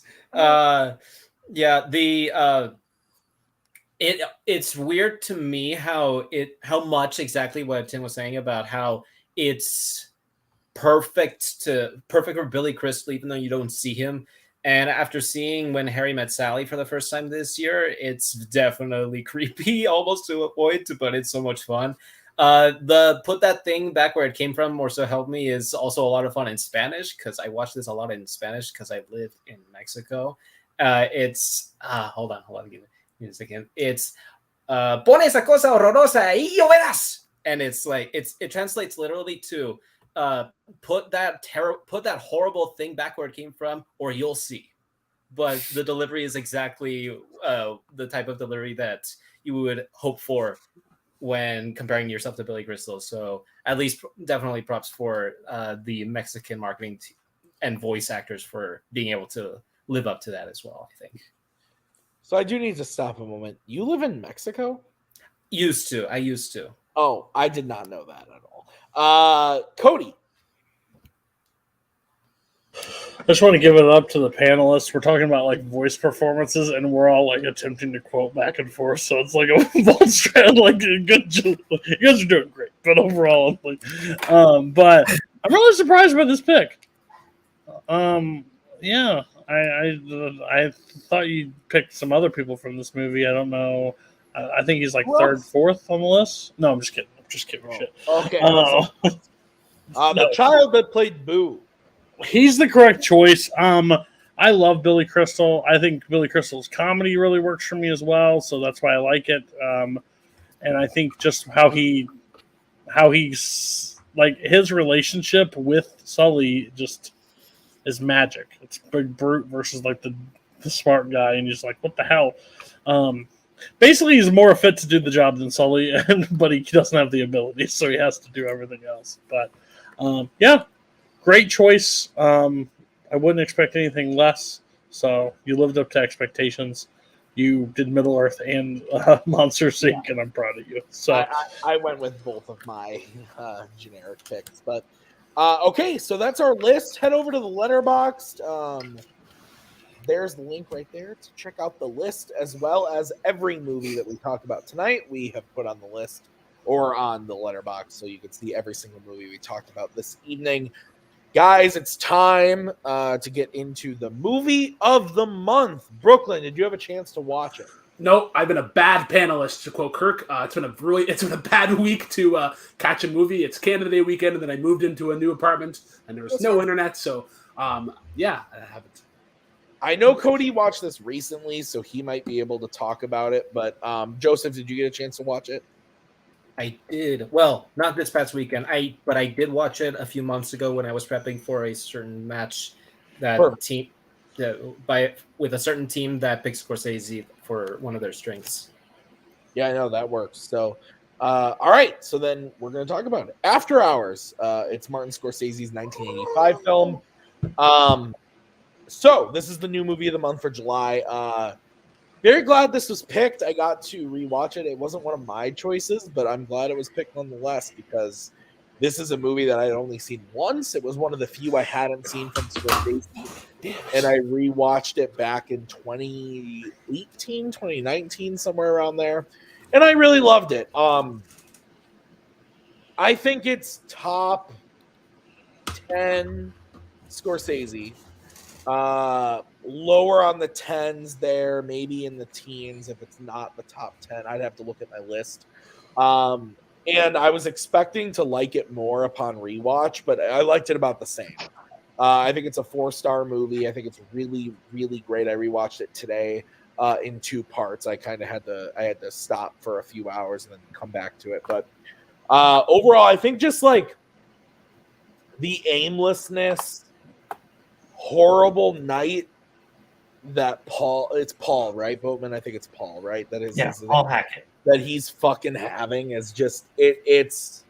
It's weird to me how much exactly what Tim was saying about how it's perfect for Billy Crystal, even though you don't see him. And after seeing When Harry Met Sally for the first time this year, it's definitely creepy, almost to a point, but it's so much fun. The put that thing back where it came from, or so help me, is also a lot of fun in Spanish, because I watched this a lot in Spanish because I lived in Mexico. It's hold on, give me a second. It's pon esa cosa horrorosa y yo verás, and it's like it translates literally to put that horrible thing back where it came from, or you'll see. But the delivery is exactly the type of delivery that you would hope for when comparing yourself to Billy Crystal. So at least definitely props for the Mexican marketing and voice actors for being able to live up to that as well, I think. So I do need to stop a moment. You live in Mexico? I used to. Oh, I did not know that at all. Cody. I just want to give it up to the panelists. We're talking about like voice performances, and we're all like attempting to quote back and forth. So it's like a bold strand. Like, good job. You guys are doing great, but overall, like, but I'm really surprised by this pick. Yeah, I thought you picked some other people from this movie. I don't know. I think he's like third, fourth on the list. No, I'm just kidding. Shit. Okay. The child that played Boo. He's the correct choice. I love Billy Crystal. I think Billy Crystal's comedy really works for me as well, so that's why I like it. And I think just how he's like his relationship with Sully just is magic. It's big brute versus like the smart guy, and he's like, what the hell? Basically, he's more fit to do the job than Sully, but he doesn't have the ability, so he has to do everything else. But yeah. great choice. I wouldn't expect anything less. So you lived up to expectations. You did Middle Earth and Monsters Inc., and I'm proud of you. So I went with both of my generic picks, but okay, so that's our list. Head over to the Letterboxd. There's the link right there to check out the list, as well as every movie that we talked about tonight. We have put on the list or on the Letterboxd, so you can see every single movie we talked about this evening. Guys, it's time to get into the movie of the month. Brooklyn, did you have a chance to watch it? No, I've been a bad panelist, to quote Kirk. It's been a bad week to catch a movie. It's Canada Day weekend, and then I moved into a new apartment, and there was no internet. So, yeah, I haven't. I know Cody watched this recently, so he might be able to talk about it. But Joseph, did you get a chance to watch it? I did. Well, not this past weekend. But I did watch it a few months ago when I was prepping for a certain match that with a certain team that picks Scorsese for one of their strengths. Yeah, I know that works. So, all right. So then we're going to talk about it. After Hours. It's Martin Scorsese's 1985 film. So this is the new movie of the month for July. Very glad this was picked. I got to rewatch it. It wasn't one of my choices, but I'm glad it was picked nonetheless because this is a movie that I'd only seen once. It was one of the few I hadn't seen from Scorsese, and I rewatched it back in 2018, 2019, somewhere around there, and I really loved it. I think it's top 10 Scorsese. Lower on the 10s there, maybe in the teens if it's not the top 10. I'd have to look at my list. And I was expecting to like it more upon rewatch, but I liked it about the same. I think it's a 4-star movie. I think it's really, really great. I rewatched it today in 2 parts. I had to stop for a few hours and then come back to it. But overall, I think just like the aimlessness, horrible night that it's Paul, right? Boatman, I think it's Paul, right? That is Paul Hackett. That he's fucking having is just it's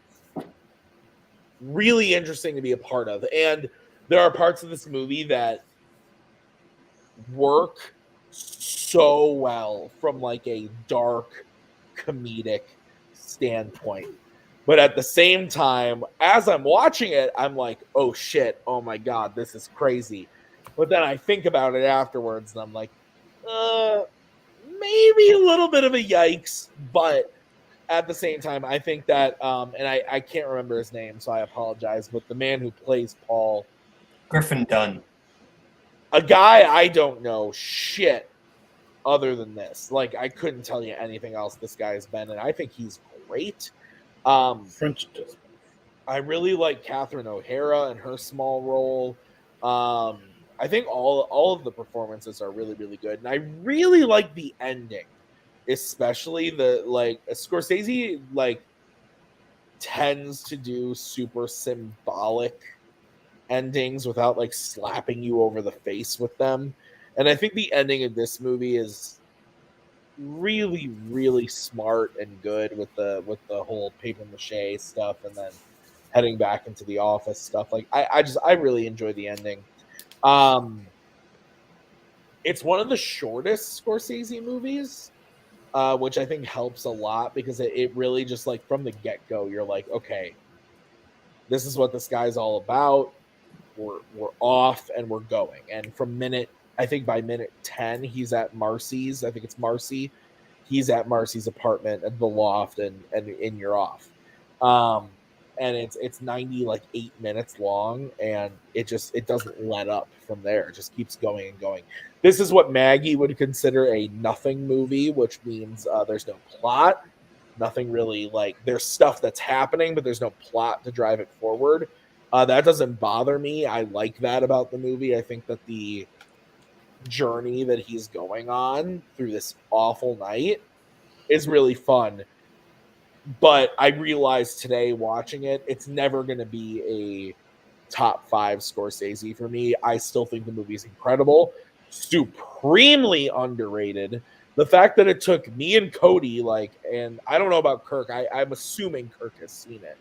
really interesting to be a part of. And there are parts of this movie that work so well from like a dark comedic standpoint. But at the same time, as I'm watching it, I'm like, oh shit, oh my God, this is crazy. But then I think about it afterwards, and I'm like, maybe a little bit of a yikes. But at the same time, I think that, and I can't remember his name, so I apologize, but the man who plays Paul. Griffin Dunn. A guy I don't know shit other than this. Like, I couldn't tell you anything else this guy has been, and I think he's great. French. I really like Catherine O'Hara and her small role. I think all of the performances are really, really good. And I really like the ending, especially Scorsese tends to do super symbolic endings without like slapping you over the face with them. And I think the ending of this movie is really, really smart and good with the whole paper mache stuff and then heading back into the office stuff. Like I really enjoy the ending. It's one of the shortest Scorsese movies, which I think helps a lot because it really just like from the get-go, you're like, okay, this is what this guy's all about. We're off and we're going. And from by minute 10, he's at Marcy's. I think it's Marcy. He's at Marcy's apartment at the loft and you're off. And it's 98 minutes long, and it doesn't let up from there. It just keeps going and going. This is what Maggie would consider a nothing movie, which means there's no plot, nothing really there's stuff that's happening, but there's no plot to drive it forward. That doesn't bother me. I like that about the movie. I think that the journey that he's going on through this awful night is really fun. But I realized today watching it, it's never going to be a top 5 Scorsese for me. I still think the movie's incredible, supremely underrated. The fact that it took me and Cody, and I don't know about Kirk. I'm assuming Kirk has seen it.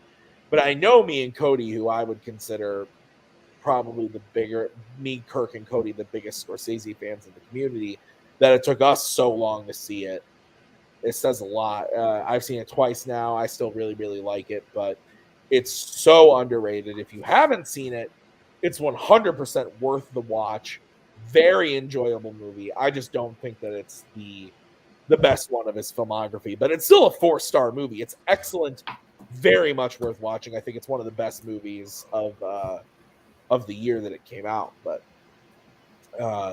But I know me and Cody, who I would consider probably me, Kirk, and Cody, the biggest Scorsese fans in the community, that it took us so long to see it. It says a lot. I've seen it twice now. I still really, really like it, but it's so underrated. If you haven't seen it, it's 100% worth the watch. Very enjoyable movie. I just don't think that it's the best one of his filmography, but it's still a 4-star movie. It's excellent, very much worth watching. I think it's one of the best movies of the year that it came out. But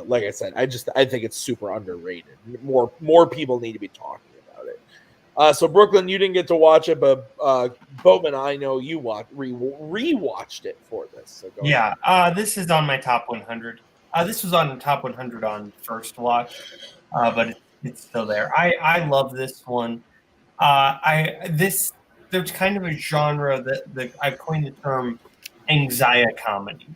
like I said, I think it's super underrated. More people need to be talking about it. So Brooklyn, you didn't get to watch it, but Boatman, I know you rewatched it for this. So go ahead. This is on my top 100. This was on the top 100 on first watch, but it's still there. I love this one. There's kind of a genre that I've coined the term anxiety comedy.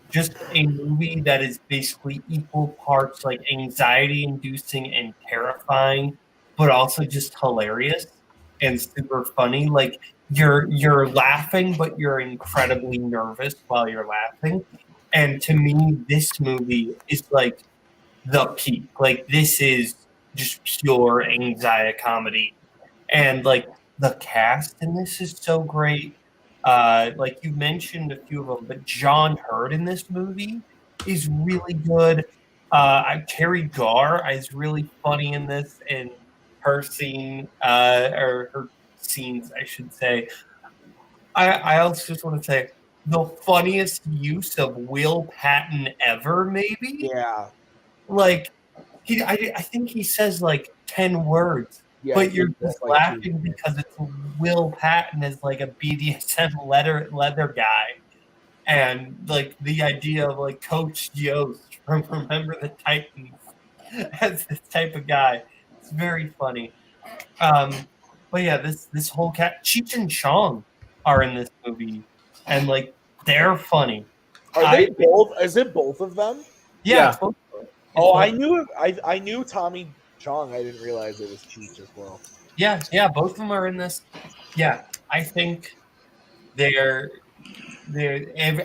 Just a movie that is basically equal parts like anxiety inducing and terrifying, but also just hilarious and super funny. Like you're laughing, but you're incredibly nervous while you're laughing. And to me, this movie is like the peak. Like this is just pure anxiety comedy. And like the cast in this is so great. Like you mentioned a few of them, but John Hurt in this movie is really good. Terry Garr is really funny in this, and her scene, or her scenes, I should say. I also just want to say the funniest use of Will Patton ever, maybe. Yeah. Like I think he says like 10 words. Yeah, but you're just like laughing because it's Will Patton as like a BDSM leather guy, and like the idea of like Coach Yost from Remember the Titans as this type of guy. It's very funny. But yeah, this whole Cheech and Chong are in this movie, and like they're funny. Are they both? Is it both of them? Yeah. I knew Tommy Chong. I didn't realize it was Cheech as well. Yeah, both of them are in this. Yeah, I think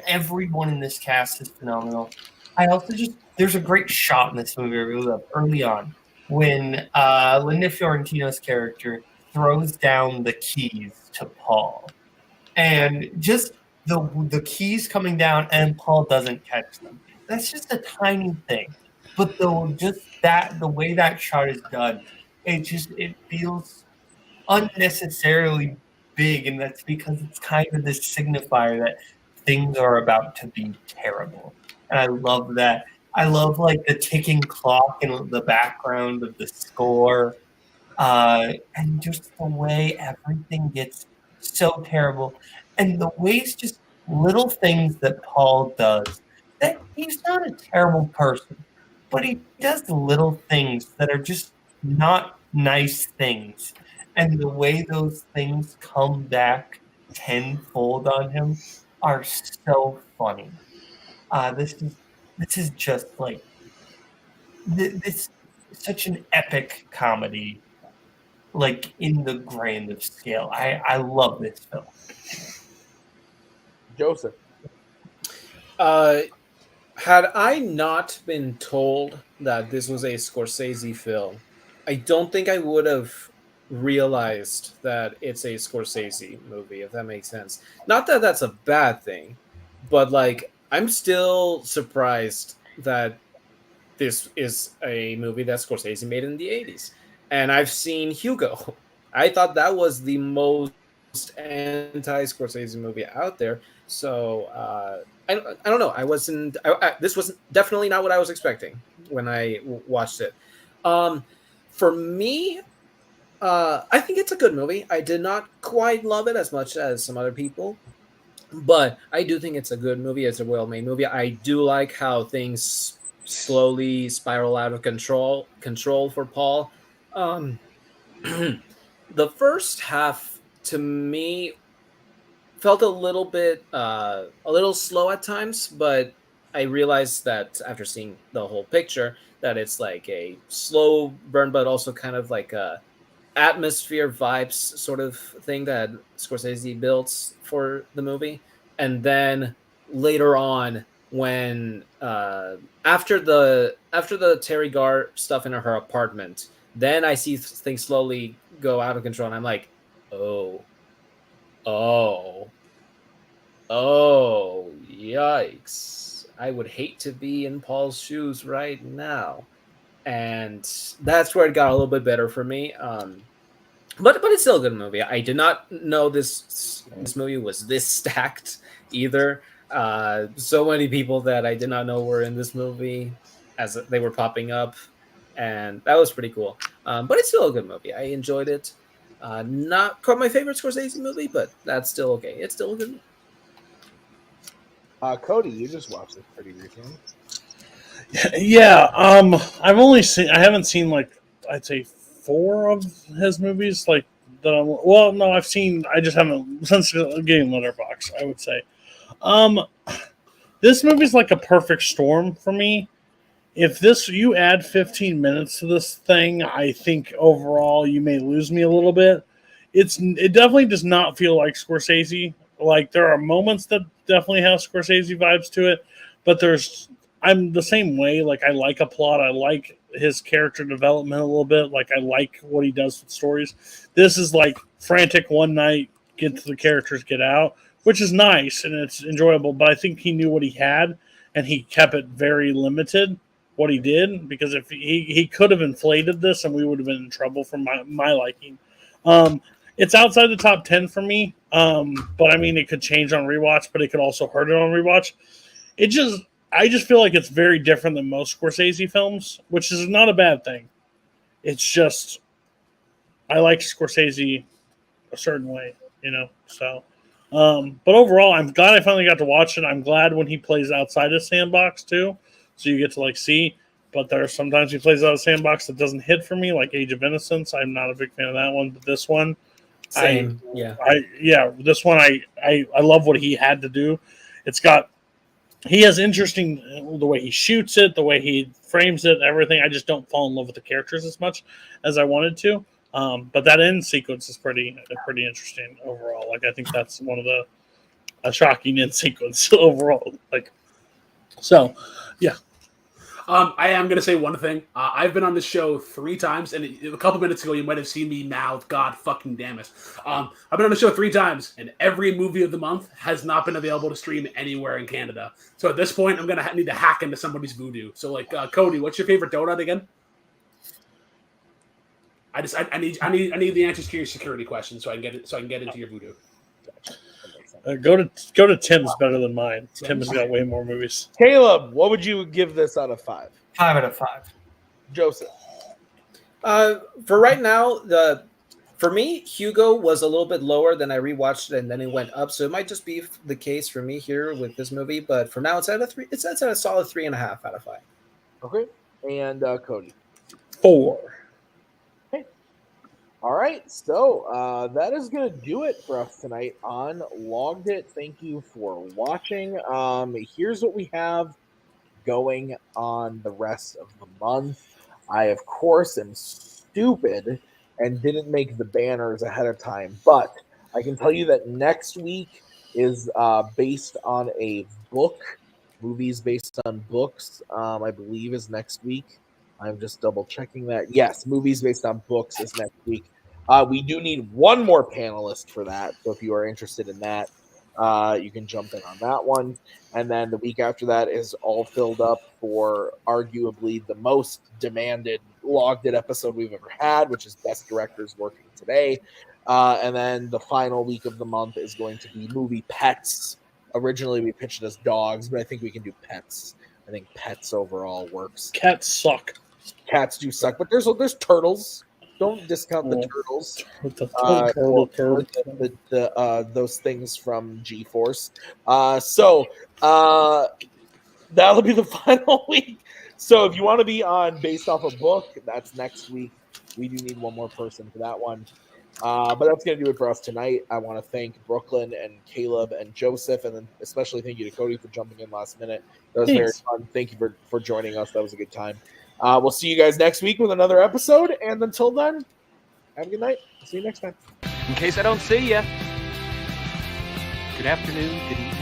everyone in this cast is phenomenal. I also there's a great shot in this movie I really love early on when Linda Fiorentino's character throws down the keys to Paul, and just the keys coming down and Paul doesn't catch them. That's just a tiny thing. But the way that shot is done, it feels unnecessarily big, and that's because it's kind of this signifier that things are about to be terrible. And I love that. I love like the ticking clock in the background of the score, and just the way everything gets so terrible, and the ways just little things that Paul does. That he's not a terrible person. But he does little things that are just not nice things. And the way those things come back tenfold on him are so funny. This is just like this such an epic comedy, like in the grand of scale. I love this film. Joseph. Had I not been told that this was a Scorsese film, I don't think I would have realized that it's a Scorsese movie, if that makes sense. Not that that's a bad thing, but like I'm still surprised that this is a movie that Scorsese made in the 80s. And I've seen Hugo. I thought that was the most anti-Scorsese movie out there. So I don't know. This was definitely not what I was expecting when I watched it. For me, I think it's a good movie. I did not quite love it as much as some other people, but I do think it's a good movie. It's a well-made movie. I do like how things slowly spiral out of control for Paul. The first half to me felt a little slow at times, but I realized that after seeing the whole picture that it's like a slow burn, but also kind of like a atmosphere vibes sort of thing that Scorsese builds for the movie. And then later on, when after the Terry Gar stuff in her apartment, then I see things slowly go out of control, and I'm like, oh, yikes! I would hate to be in Paul's shoes right now, and that's where it got a little bit better for me. But it's still a good movie. I did not know this movie was this stacked either. So many people that I did not know were in this movie as they were popping up, and that was pretty cool. But it's still a good movie. I enjoyed it. Not quite my favorite Scorsese movie, but that's still okay. It's still a good movie. Cody, you just watched this pretty recently. Yeah, I haven't seen like I'd say 4 of his movies. Like that. I just haven't since getting Letterboxd, I would say. This movie's like a perfect storm for me. If you add 15 minutes to this thing, I think overall you may lose me a little bit. It definitely does not feel like Scorsese. Like there are moments that definitely have Scorsese vibes to it, but I'm the same way. Like I like a plot. I like his character development a little bit. Like I like what he does with stories. This is like frantic one night, get to the characters, get out, which is nice and it's enjoyable. But I think he knew what he had and he kept it very limited. What he did, because if he could have inflated this and we would have been in trouble for my liking. It's outside the top 10 for me, but I mean it could change on rewatch, but it could also hurt it on rewatch. I just feel like it's very different than most Scorsese films, which is not a bad thing. It's just I like Scorsese a certain way, So, but overall, I'm glad I finally got to watch it. I'm glad when he plays outside his sandbox too. So you get to see, but there are sometimes he plays out of sandbox that doesn't hit for me, like Age of Innocence. I'm not a big fan of that one, but this one, same, this one I love what he had to do. He has interesting the way he shoots it, the way he frames it, everything. I just don't fall in love with the characters as much as I wanted to. But that end sequence is pretty interesting overall. Like I think that's one of a shocking end sequence overall. So, yeah. I am going to say one thing. I've been on this show 3 times, and a couple minutes ago, you might have seen me mouth, God fucking damn it. I've been on the show 3 times, and every movie of the month has not been available to stream anywhere in Canada. So at this point, I'm going to need to hack into somebody's voodoo. So, Cody, what's your favorite donut again? I need the answers to your security question so I can get into your voodoo. Go to Tim's better than mine. Tim has got way more movies. Caleb, what would you give this out of 5? 5 out of 5. Joseph. For right now, for me, Hugo was a little bit lower than I rewatched it, and then it went up. So it might just be the case for me here with this movie. But for now, it's at a 3. It's at a solid 3.5 out of 5. Okay, and Cody. 4. All right, so that is going to do it for us tonight on Logged It. Thank you for watching. Here's what we have going on the rest of the month. I, of course, am stupid and didn't make the banners ahead of time, but I can tell you that next week is based on a book. Movies based on books, I believe, is next week. I'm just double checking that. Yes, movies based on books is next week. We do need one more panelist for that. So if you are interested in that, you can jump in on that one. And then the week after that is all filled up for arguably the most demanded Logged It episode we've ever had, which is Best Directors Working Today. And then the final week of the month is going to be movie pets. Originally, we pitched it as dogs, but I think we can do pets. I think pets overall works. Cats suck. Cats do suck, but there's turtles. Don't discount the turtles. Those things from G-Force. So that'll be the final week. So if you want to be on based off a book, that's next week. We do need one more person for that one. But that's going to do it for us tonight. I want to thank Brooklyn and Caleb and Joseph, and then especially thank you to Cody for jumping in last minute. That was very fun. Thank you for joining us. That was a good time. We'll see you guys next week with another episode. And until then, have a good night. See you next time. In case I don't see you, good afternoon, good evening.